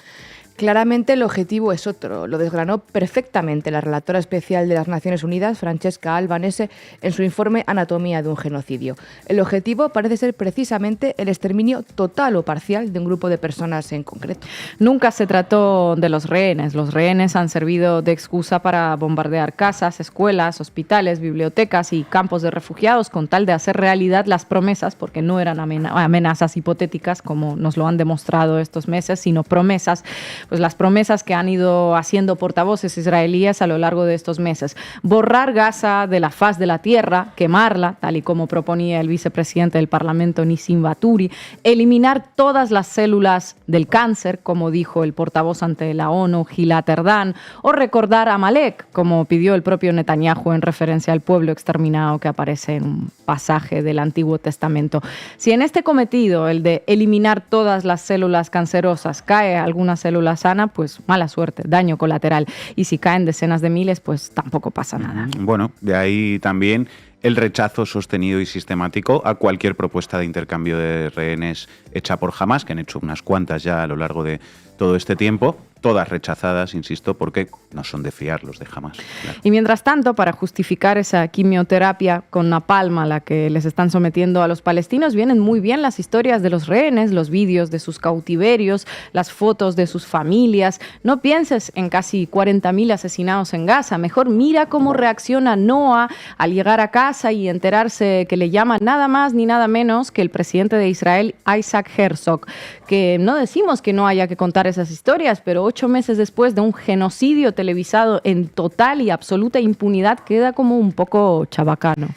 Claramente el objetivo es otro. Lo desgranó perfectamente la relatora especial de las Naciones Unidas, Francesca Albanese, en su informe Anatomía de un genocidio. El objetivo parece ser precisamente el exterminio total o parcial de un grupo de personas en concreto. Nunca se trató de los rehenes. Los rehenes han servido de excusa para bombardear casas, escuelas, hospitales, bibliotecas y campos de refugiados con tal de hacer realidad las promesas, porque no eran amenazas hipotéticas como nos lo han demostrado estos meses, sino promesas. Pues las promesas que han ido haciendo portavoces israelíes a lo largo de estos meses. Borrar Gaza de la faz de la tierra, quemarla, tal y como proponía el vicepresidente del Parlamento, Nissim Vaturi, eliminar todas las células del cáncer, como dijo el portavoz ante la ONU, Gilad Erdan, o recordar a Amalek, como pidió el propio Netanyahu en referencia al pueblo exterminado que aparece en un pasaje del Antiguo Testamento. Si en este cometido, el de eliminar todas las células cancerosas, cae alguna célula sana, pues mala suerte, daño colateral. Y si caen decenas de miles, pues tampoco pasa nada. Bueno, de ahí también el rechazo sostenido y sistemático a cualquier propuesta de intercambio de rehenes hecha por Hamás, que han hecho unas cuantas ya a lo largo de todo este tiempo, todas rechazadas, insisto, porque no son de fiar los de Hamás. Claro. Y mientras tanto, para justificar esa quimioterapia con napalm a la que les están sometiendo a los palestinos, vienen muy bien las historias de los rehenes, los vídeos de sus cautiverios, las fotos de sus familias. No pienses en casi 40.000 asesinados en Gaza. Mejor mira cómo reacciona Noah al llegar a casa y enterarse que le llama nada más ni nada menos que el presidente de Israel, Isaac Herzog. Que no decimos que no haya que contar esas historias, pero 8 meses después de un genocidio televisado en total y absoluta impunidad, queda como un poco chabacano.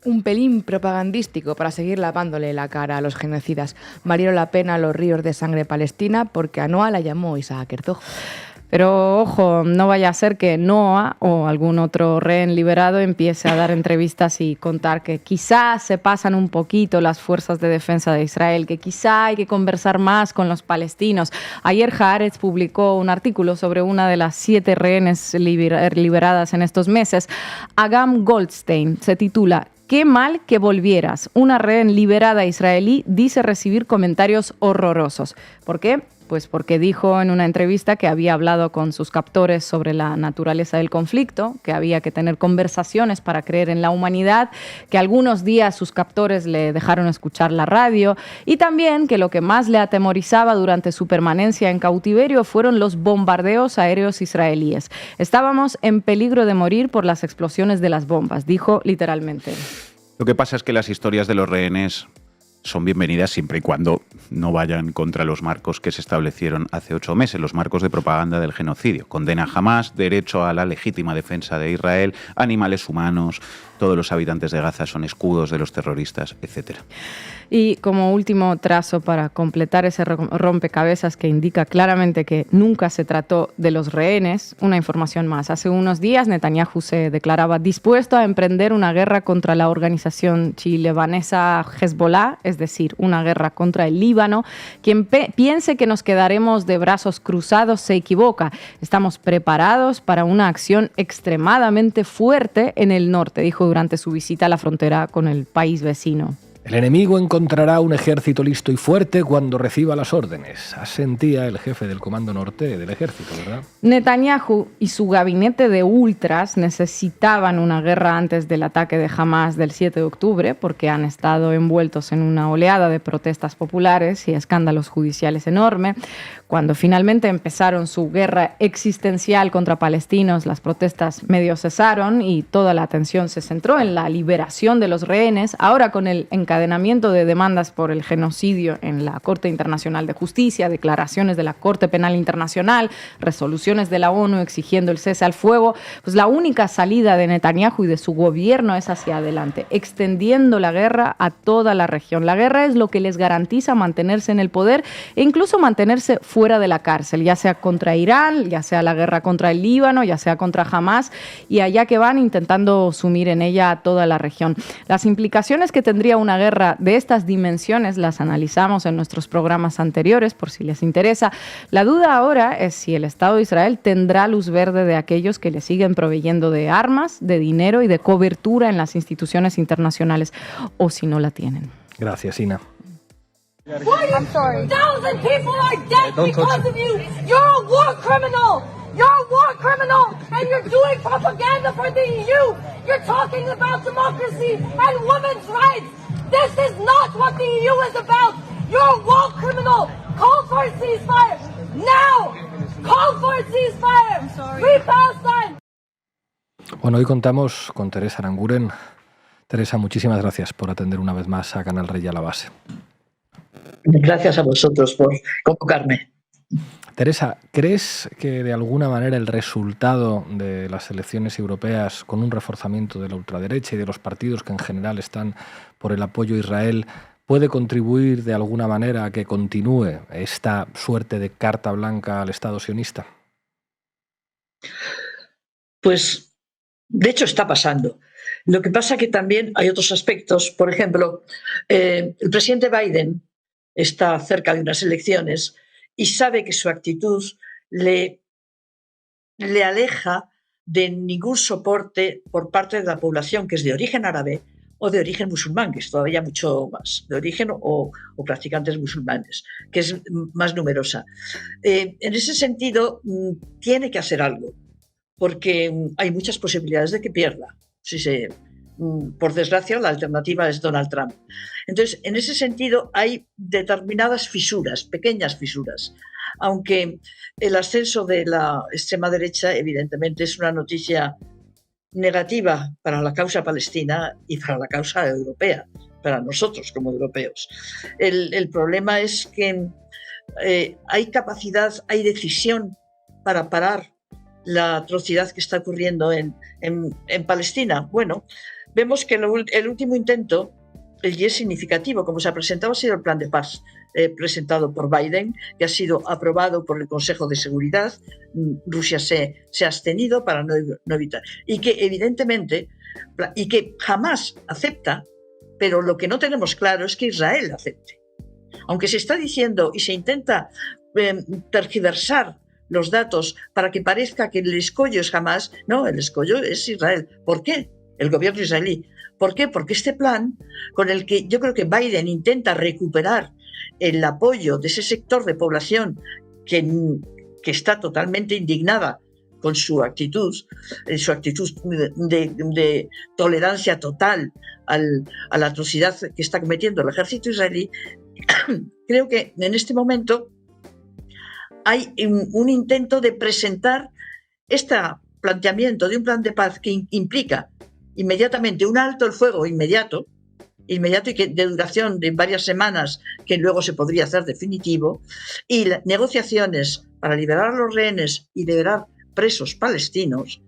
Un pelín propagandístico para seguir lavándole la cara a los genocidas. Valieron la pena los ríos de sangre palestina porque a Noah la llamó Isaac Herzog. Pero ojo, no vaya a ser que Noah o algún otro rehén liberado empiece a dar entrevistas y contar que quizás se pasan un poquito las fuerzas de defensa de Israel, que quizá hay que conversar más con los palestinos. Ayer Haaretz publicó un artículo sobre una de las 7 rehenes liberadas en estos meses. Agam Goldstein se titula «Qué mal que volvieras». Una rehén liberada israelí dice recibir comentarios horrorosos. ¿Por qué? Pues porque dijo en una entrevista que había hablado con sus captores sobre la naturaleza del conflicto, que había que tener conversaciones para creer en la humanidad, que algunos días sus captores le dejaron escuchar la radio y también que lo que más le atemorizaba durante su permanencia en cautiverio fueron los bombardeos aéreos israelíes. Estábamos en peligro de morir por las explosiones de las bombas, dijo literalmente. Lo que pasa es que las historias de los rehenes son bienvenidas siempre y cuando no vayan contra los marcos que se establecieron hace 8 meses, los marcos de propaganda del genocidio. Condena a Hamás, derecho a la legítima defensa de Israel, animales humanos, todos los habitantes de Gaza son escudos de los terroristas, etc. Y como último trazo para completar ese rompecabezas que indica claramente que nunca se trató de los rehenes, una información más. Hace unos días Netanyahu se declaraba dispuesto a emprender una guerra contra la organización chilebanesa Hezbollah, es decir, una guerra contra el Líbano. Quien piense que nos quedaremos de brazos cruzados se equivoca. Estamos preparados para una acción extremadamente fuerte en el norte, dijo durante su visita a la frontera con el país vecino. El enemigo encontrará un ejército listo y fuerte cuando reciba las órdenes, asentía el jefe del Comando Norte del ejército, ¿verdad? Netanyahu y su gabinete de ultras necesitaban una guerra antes del ataque de Hamás del 7 de octubre porque han estado envueltos en una oleada de protestas populares y escándalos judiciales enorme. Cuando finalmente empezaron su guerra existencial contra palestinos, las protestas medio cesaron y toda la atención se centró en la liberación de los rehenes. Ahora, con el encadenamiento de demandas por el genocidio en la Corte Internacional de Justicia, declaraciones de la Corte Penal Internacional, resoluciones de la ONU exigiendo el cese al fuego, pues la única salida de Netanyahu y de su gobierno es hacia adelante, extendiendo la guerra a toda la región. La guerra es lo que les garantiza mantenerse en el poder e incluso mantenerse fuera de la cárcel, ya sea contra Irán, ya sea la guerra contra el Líbano, ya sea contra Hamás, y allá que van intentando sumir en ella a toda la región. Las implicaciones que tendría una guerra de estas dimensiones las analizamos en nuestros programas anteriores, por si les interesa. La duda ahora es si el Estado de Israel tendrá luz verde de aquellos que le siguen proveyendo de armas, de dinero y de cobertura en las instituciones internacionales, o si no la tienen. Gracias, Ina. I'm sorry. 1,000 people are dead because of you. You're a war criminal. You're a war criminal, and you're doing propaganda for the EU. You're talking about democracy and women's rights. This is not what the EU is about. You're a war criminal. Call for a ceasefire now. Call for a ceasefire. Free Palestine. Bueno, hoy contamos con Teresa Aranguren. Teresa, muchísimas gracias por atender una vez más a Canal Rey y a la base. Gracias a vosotros por convocarme. Teresa, ¿crees que de alguna manera el resultado de las elecciones europeas, con un reforzamiento de la ultraderecha y de los partidos que en general están por el apoyo a Israel, puede contribuir de alguna manera a que continúe esta suerte de carta blanca al Estado sionista? Pues, de hecho, está pasando. Lo que pasa es que también hay otros aspectos. Por ejemplo, el presidente Biden está cerca de unas elecciones y sabe que su actitud le aleja de ningún soporte por parte de la población que es de origen árabe o de origen musulmán, que es todavía mucho más, de origen o practicantes musulmanes, que es más numerosa. En ese sentido, tiene que hacer algo, porque hay muchas posibilidades de que pierda. Por desgracia, la alternativa es Donald Trump. Entonces, en ese sentido, hay determinadas fisuras, pequeñas fisuras, aunque el ascenso de la extrema derecha, evidentemente, es una noticia negativa para la causa palestina y para la causa europea, para nosotros como europeos. El problema es que hay capacidad, hay decisión para parar la atrocidad que está ocurriendo en Palestina. Bueno, vemos que el último intento, y es significativo, como se ha presentado, ha sido el plan de paz presentado por Biden, que ha sido aprobado por el Consejo de Seguridad. Rusia se ha abstenido para no evitar. Y que evidentemente, y que jamás acepta, pero lo que no tenemos claro es que Israel acepte. Aunque se está diciendo y se intenta tergiversar los datos para que parezca que el escollo es Hamás, no, el escollo es Israel. ¿Por qué? El gobierno israelí. ¿Por qué? Porque este plan, con el que yo creo que Biden intenta recuperar el apoyo de ese sector de población que está totalmente indignada con su actitud de tolerancia total a la atrocidad que está cometiendo el ejército israelí, creo que en este momento hay un intento de presentar este planteamiento de un plan de paz que implica inmediatamente un alto el fuego inmediato y que de duración de varias semanas, que luego se podría hacer definitivo, y negociaciones para liberar a los rehenes y liberar presos palestinos,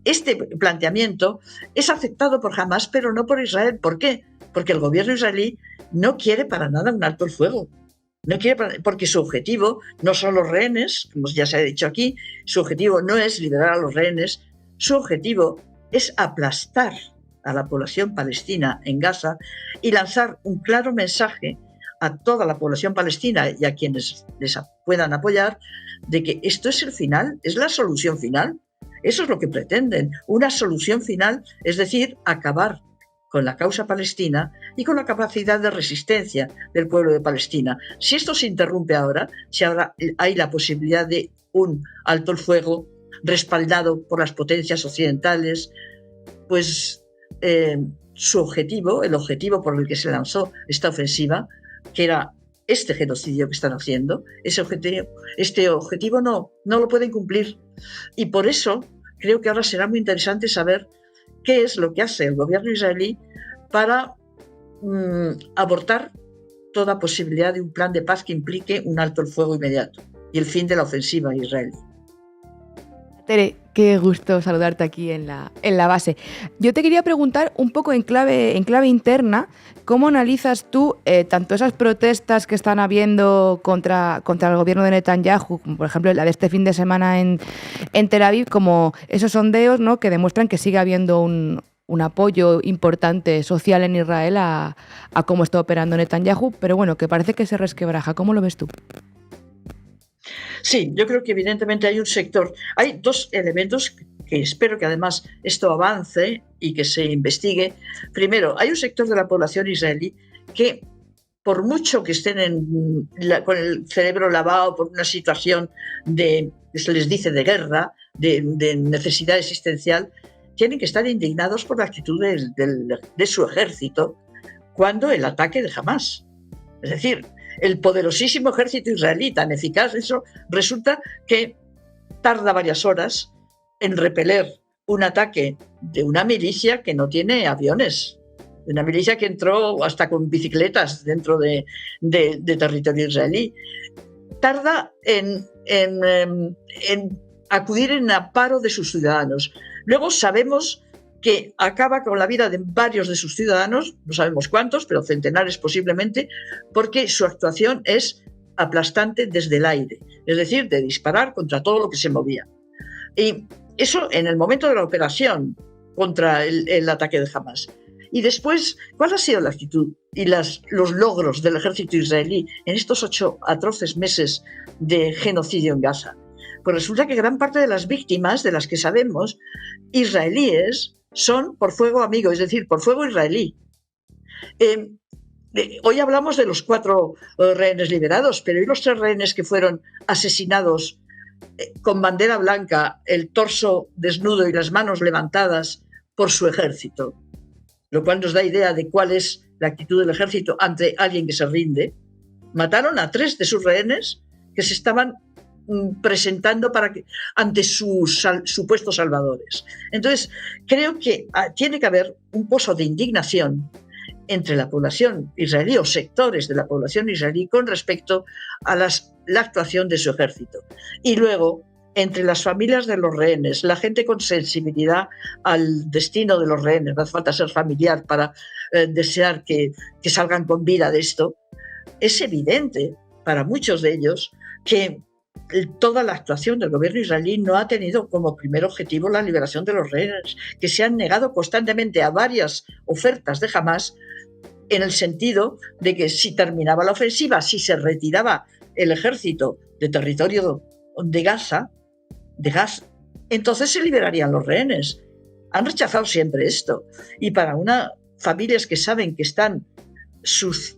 Este planteamiento es aceptado por Hamás, pero no por Israel. ¿Por qué? Porque el gobierno israelí no quiere para nada un alto el fuego. No quiere porque su objetivo no son los rehenes, como ya se ha dicho aquí, su objetivo no es liberar a los rehenes, su objetivo es aplastar a la población palestina en Gaza y lanzar un claro mensaje a toda la población palestina y a quienes les puedan apoyar de que esto es el final, es la solución final. Eso es lo que pretenden, una solución final, es decir, acabar con la causa palestina y con la capacidad de resistencia del pueblo de Palestina. Si esto se interrumpe ahora, si ahora hay la posibilidad de un alto el fuego respaldado por las potencias occidentales, pues su objetivo, el objetivo por el que se lanzó esta ofensiva, que era este genocidio que están haciendo, este objetivo no lo pueden cumplir. Y por eso creo que ahora será muy interesante saber qué es lo que hace el gobierno israelí para abortar toda posibilidad de un plan de paz que implique un alto el fuego inmediato y el fin de la ofensiva israelí. Tere, qué gusto saludarte aquí en la base. Yo te quería preguntar un poco en clave interna, ¿cómo analizas tú tanto esas protestas que están habiendo contra el gobierno de Netanyahu, como por ejemplo la de este fin de semana en Tel Aviv, como esos sondeos, ¿no?, que demuestran que sigue habiendo un apoyo importante social en Israel a cómo está operando Netanyahu, pero bueno, que parece que se resquebraja? ¿Cómo lo ves tú? Sí, yo creo que evidentemente hay un sector, hay dos elementos que espero que además esto avance y que se investigue. Primero, hay un sector de la población israelí que, por mucho que estén con el cerebro lavado por una situación se les dice de guerra, de necesidad existencial, tienen que estar indignados por la actitud de su ejército cuando el ataque de Hamás. Es decir, el poderosísimo ejército israelí tan eficaz, eso resulta que tarda varias horas en repeler un ataque de una milicia que no tiene aviones, de una milicia que entró hasta con bicicletas dentro de territorio israelí. Tarda en acudir en amparo de sus ciudadanos. Luego sabemos que acaba con la vida de varios de sus ciudadanos, no sabemos cuántos, pero centenares posiblemente, porque su actuación es aplastante desde el aire, es decir, de disparar contra todo lo que se movía. Y eso en el momento de la operación contra el ataque de Hamás. Y después, ¿cuál ha sido la actitud y los logros del ejército israelí en estos 8 atroces meses de genocidio en Gaza? Pues resulta que gran parte de las víctimas, de las que sabemos, israelíes, son por fuego amigo, es decir, por fuego israelí. Hoy hablamos de los 4 rehenes liberados, pero ¿y los 3 rehenes que fueron asesinados con bandera blanca, el torso desnudo y las manos levantadas por su ejército? Lo cual nos da idea de cuál es la actitud del ejército ante alguien que se rinde. Mataron a 3 de sus rehenes que se estaban presentando ante sus supuestos salvadores. Entonces, creo que tiene que haber un pozo de indignación entre la población israelí o sectores de la población israelí con respecto a la actuación de su ejército. Y luego, entre las familias de los rehenes, la gente con sensibilidad al destino de los rehenes, no hace falta ser familiar para desear que salgan con vida de esto, es evidente para muchos de ellos que toda la actuación del gobierno israelí no ha tenido como primer objetivo la liberación de los rehenes, que se han negado constantemente a varias ofertas de Hamás en el sentido de que si terminaba la ofensiva, si se retiraba el ejército de territorio de Gaza, entonces se liberarían los rehenes. Han rechazado siempre esto. Y para familias que saben que están sus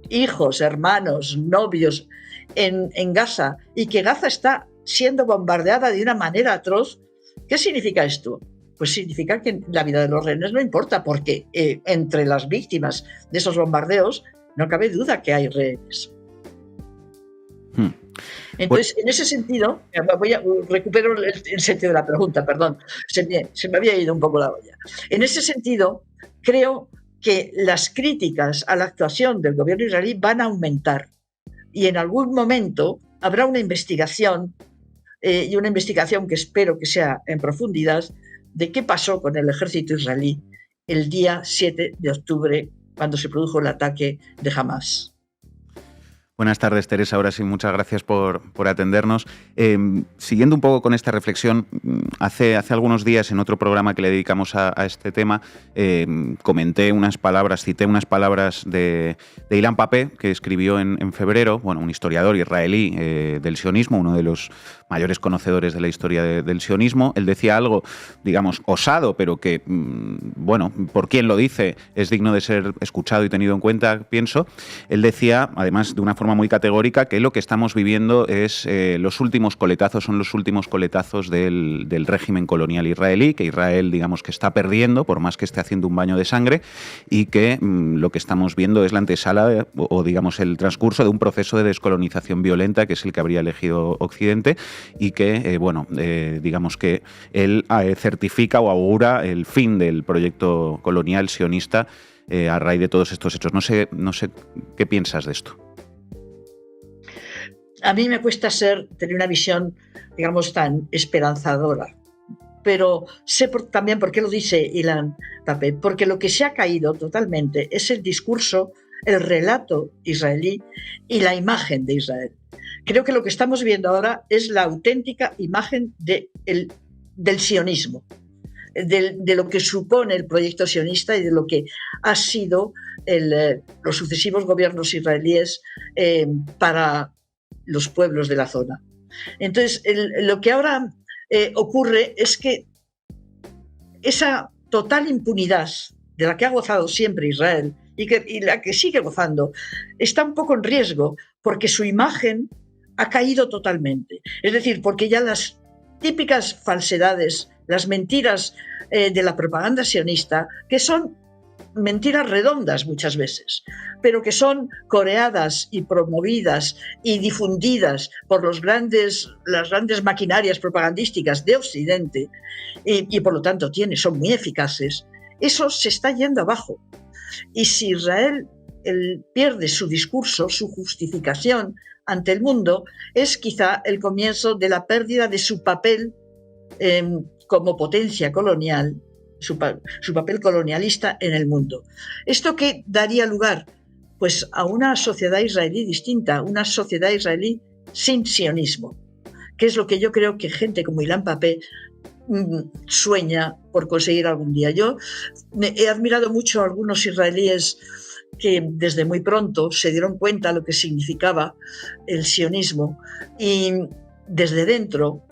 hijos, hermanos, novios en Gaza y que Gaza está siendo bombardeada de una manera atroz, ¿qué significa esto? Pues significa que la vida de los rehenes no importa, porque entre las víctimas de esos bombardeos no cabe duda que hay rehenes. Entonces, en ese sentido, recupero el sentido de la pregunta, perdón, se me había ido un poco la olla. En ese sentido, creo que las críticas a la actuación del gobierno israelí van a aumentar y en algún momento habrá una investigación y una investigación que espero que sea en profundidad de qué pasó con el ejército israelí el día 7 de octubre, cuando se produjo el ataque de Hamas. Buenas tardes, Teresa. Ahora sí, muchas gracias por atendernos. Siguiendo un poco con esta reflexión, hace algunos días en otro programa que le dedicamos a este tema, cité unas palabras de Ilan Pappé, que escribió en febrero, un historiador israelí del sionismo, uno de los mayores conocedores de la historia del sionismo. Él decía algo, digamos, osado, pero que, por quien lo dice, es digno de ser escuchado y tenido en cuenta, pienso. Él decía, además de una forma muy categórica, que lo que estamos viviendo es son los últimos coletazos del régimen colonial israelí, que Israel, digamos, que está perdiendo, por más que esté haciendo un baño de sangre, y que lo que estamos viendo es la antesala o digamos, el transcurso de un proceso de descolonización violenta, que es el que habría elegido Occidente, y que, digamos que él certifica o augura el fin del proyecto colonial sionista a raíz de todos estos hechos. No sé qué piensas de esto. A mí me cuesta tener una visión, digamos, tan esperanzadora, pero sé también por qué lo dice Ilan Pappé, porque lo que se ha caído totalmente es el discurso, el relato israelí y la imagen de Israel. Creo que lo que estamos viendo ahora es la auténtica imagen del sionismo, de lo que supone el proyecto sionista y de lo que ha sido los sucesivos gobiernos israelíes para los pueblos de la zona. Entonces, lo que ahora ocurre es que esa total impunidad de la que ha gozado siempre Israel y la que sigue gozando está un poco en riesgo porque su imagen ha caído totalmente. Es decir, porque ya las típicas falsedades, las mentiras de la propaganda sionista, que son mentiras redondas muchas veces, pero que son coreadas y promovidas y difundidas por las grandes maquinarias propagandísticas de Occidente y por lo tanto son muy eficaces, eso se está yendo abajo. Y si Israel pierde su discurso, su justificación ante el mundo, es quizá el comienzo de la pérdida de su papel como potencia colonial, su papel colonialista en el mundo. ¿Esto qué daría lugar? Pues a una sociedad israelí distinta, una sociedad israelí sin sionismo, que es lo que yo creo que gente como Ilan Pappé sueña por conseguir algún día. Yo he admirado mucho a algunos israelíes que desde muy pronto se dieron cuenta de lo que significaba el sionismo y desde dentro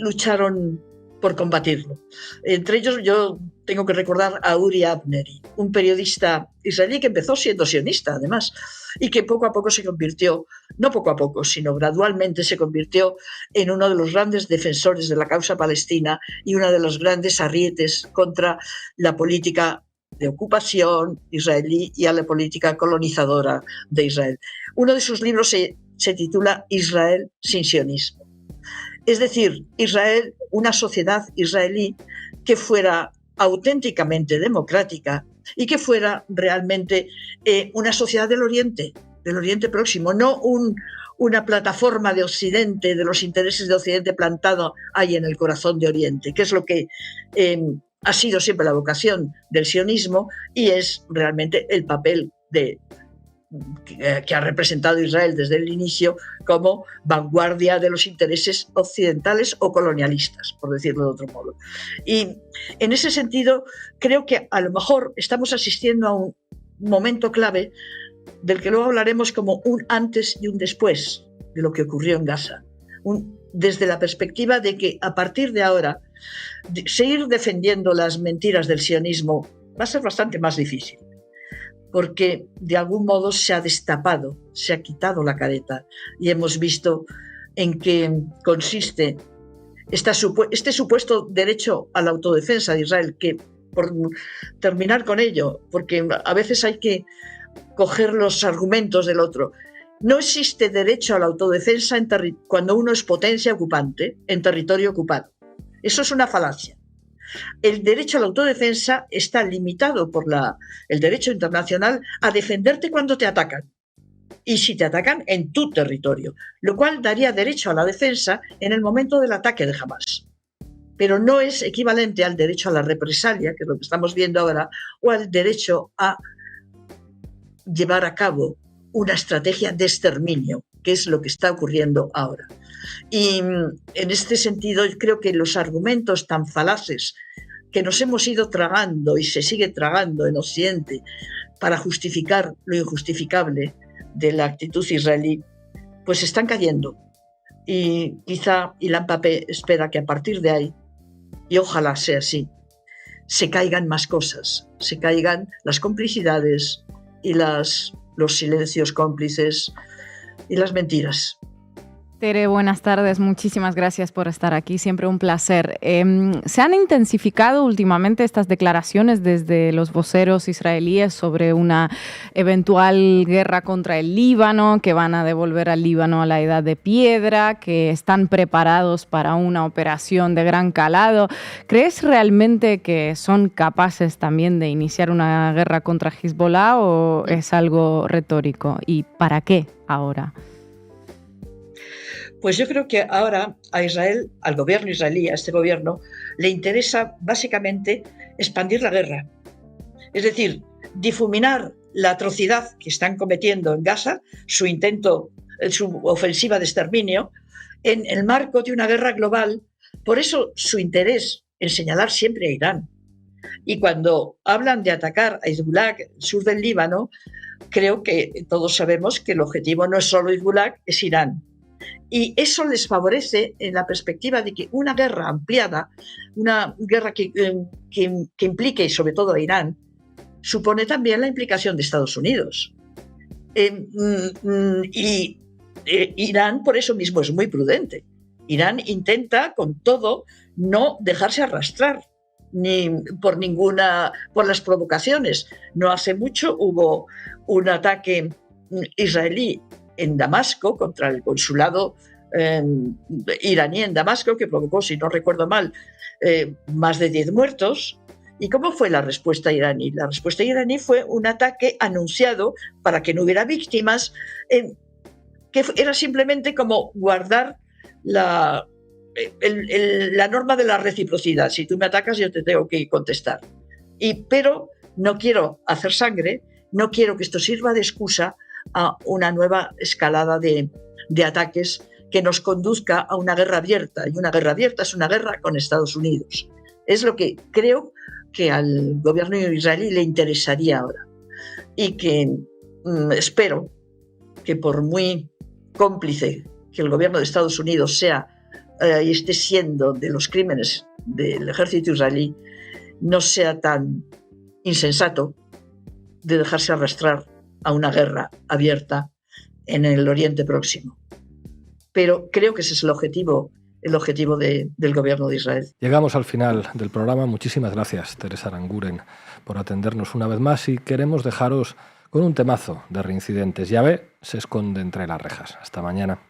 lucharon por combatirlo. Entre ellos yo tengo que recordar a Uri Avneri, un periodista israelí que empezó siendo sionista además y que poco a poco se convirtió, no poco a poco, sino gradualmente se convirtió en uno de los grandes defensores de la causa palestina y uno de los grandes arrietes contra la política de ocupación israelí y a la política colonizadora de Israel. Uno de sus libros se titula Israel sin sionismo. Es decir, Israel, una sociedad israelí que fuera auténticamente democrática y que fuera realmente una sociedad del Oriente Próximo, no una plataforma de Occidente, de los intereses de Occidente plantado ahí en el corazón de Oriente, que es lo que ha sido siempre la vocación del sionismo y es realmente el papel que ha representado Israel desde el inicio como vanguardia de los intereses occidentales o colonialistas, por decirlo de otro modo. Y en ese sentido, creo que a lo mejor estamos asistiendo a un momento clave del que luego hablaremos como un antes y un después de lo que ocurrió en Gaza. Desde la perspectiva de que a partir de ahora, seguir defendiendo las mentiras del sionismo va a ser bastante más difícil, porque de algún modo se ha destapado, se ha quitado la careta y hemos visto en qué consiste este supuesto derecho a la autodefensa de Israel, que por terminar con ello, porque a veces hay que coger los argumentos del otro, no existe derecho a la autodefensa cuando uno es potencia ocupante en territorio ocupado. Eso es una falacia. El derecho a la autodefensa está limitado por el derecho internacional a defenderte cuando te atacan. y si te atacan en tu territorio, lo cual daría derecho a la defensa en el momento del ataque de Hamás. Pero no es equivalente al derecho a la represalia, que es lo que estamos viendo ahora, o al derecho a llevar a cabo una estrategia de exterminio, que es lo que está ocurriendo ahora. Y en este sentido, yo creo que los argumentos tan falaces que nos hemos ido tragando y se sigue tragando en Occidente para justificar lo injustificable de la actitud israelí, pues están cayendo. Y quizá Ilan Pappé espera que a partir de ahí, y ojalá sea así, se caigan más cosas, se caigan las complicidades y los silencios cómplices y las mentiras. Tere, buenas tardes. Muchísimas gracias por estar aquí. Siempre un placer. Se han intensificado últimamente estas declaraciones desde los voceros israelíes sobre una eventual guerra contra el Líbano, que van a devolver al Líbano a la edad de piedra, que están preparados para una operación de gran calado. ¿Crees realmente que son capaces también de iniciar una guerra contra Hezbollah o es algo retórico? ¿Y para qué ahora? Pues yo creo que ahora a Israel, al gobierno israelí, a este gobierno, le interesa básicamente expandir la guerra. Es decir, difuminar la atrocidad que están cometiendo en Gaza, su intento, su ofensiva de exterminio, en el marco de una guerra global. Por eso su interés en señalar siempre a Irán. Y cuando hablan de atacar a Hezbollah, el sur del Líbano, creo que todos sabemos que el objetivo no es solo Hezbollah, es Irán. Y eso les favorece en la perspectiva de que una guerra ampliada, una guerra que implique sobre todo a Irán, supone también la implicación de Estados Unidos. Irán por eso mismo es muy prudente. Irán intenta con todo no dejarse arrastrar ni por las provocaciones. No hace mucho hubo un ataque israelí en Damasco contra el consulado iraní en Damasco, que provocó, si no recuerdo mal, más de 10 muertos. ¿Y cómo fue la respuesta iraní? La respuesta iraní fue un ataque anunciado para que no hubiera víctimas, que era simplemente como guardar la norma de la reciprocidad. Si tú me atacas, yo te tengo que contestar. Pero no quiero hacer sangre, no quiero que esto sirva de excusa a una nueva escalada de ataques que nos conduzca a una guerra abierta. Y una guerra abierta es una guerra con Estados Unidos. Es lo que creo que al gobierno israelí le interesaría ahora. Y que espero que por muy cómplice que el gobierno de Estados Unidos sea y esté siendo de los crímenes del ejército israelí, no sea tan insensato de dejarse arrastrar a una guerra abierta en el Oriente Próximo. Pero creo que ese es el objetivo del gobierno de Israel. Llegamos al final del programa. Muchísimas gracias, Teresa Aranguren, por atendernos una vez más y queremos dejaros con un temazo de Reincidentes. Yahvé se esconde entre las rejas. Hasta mañana.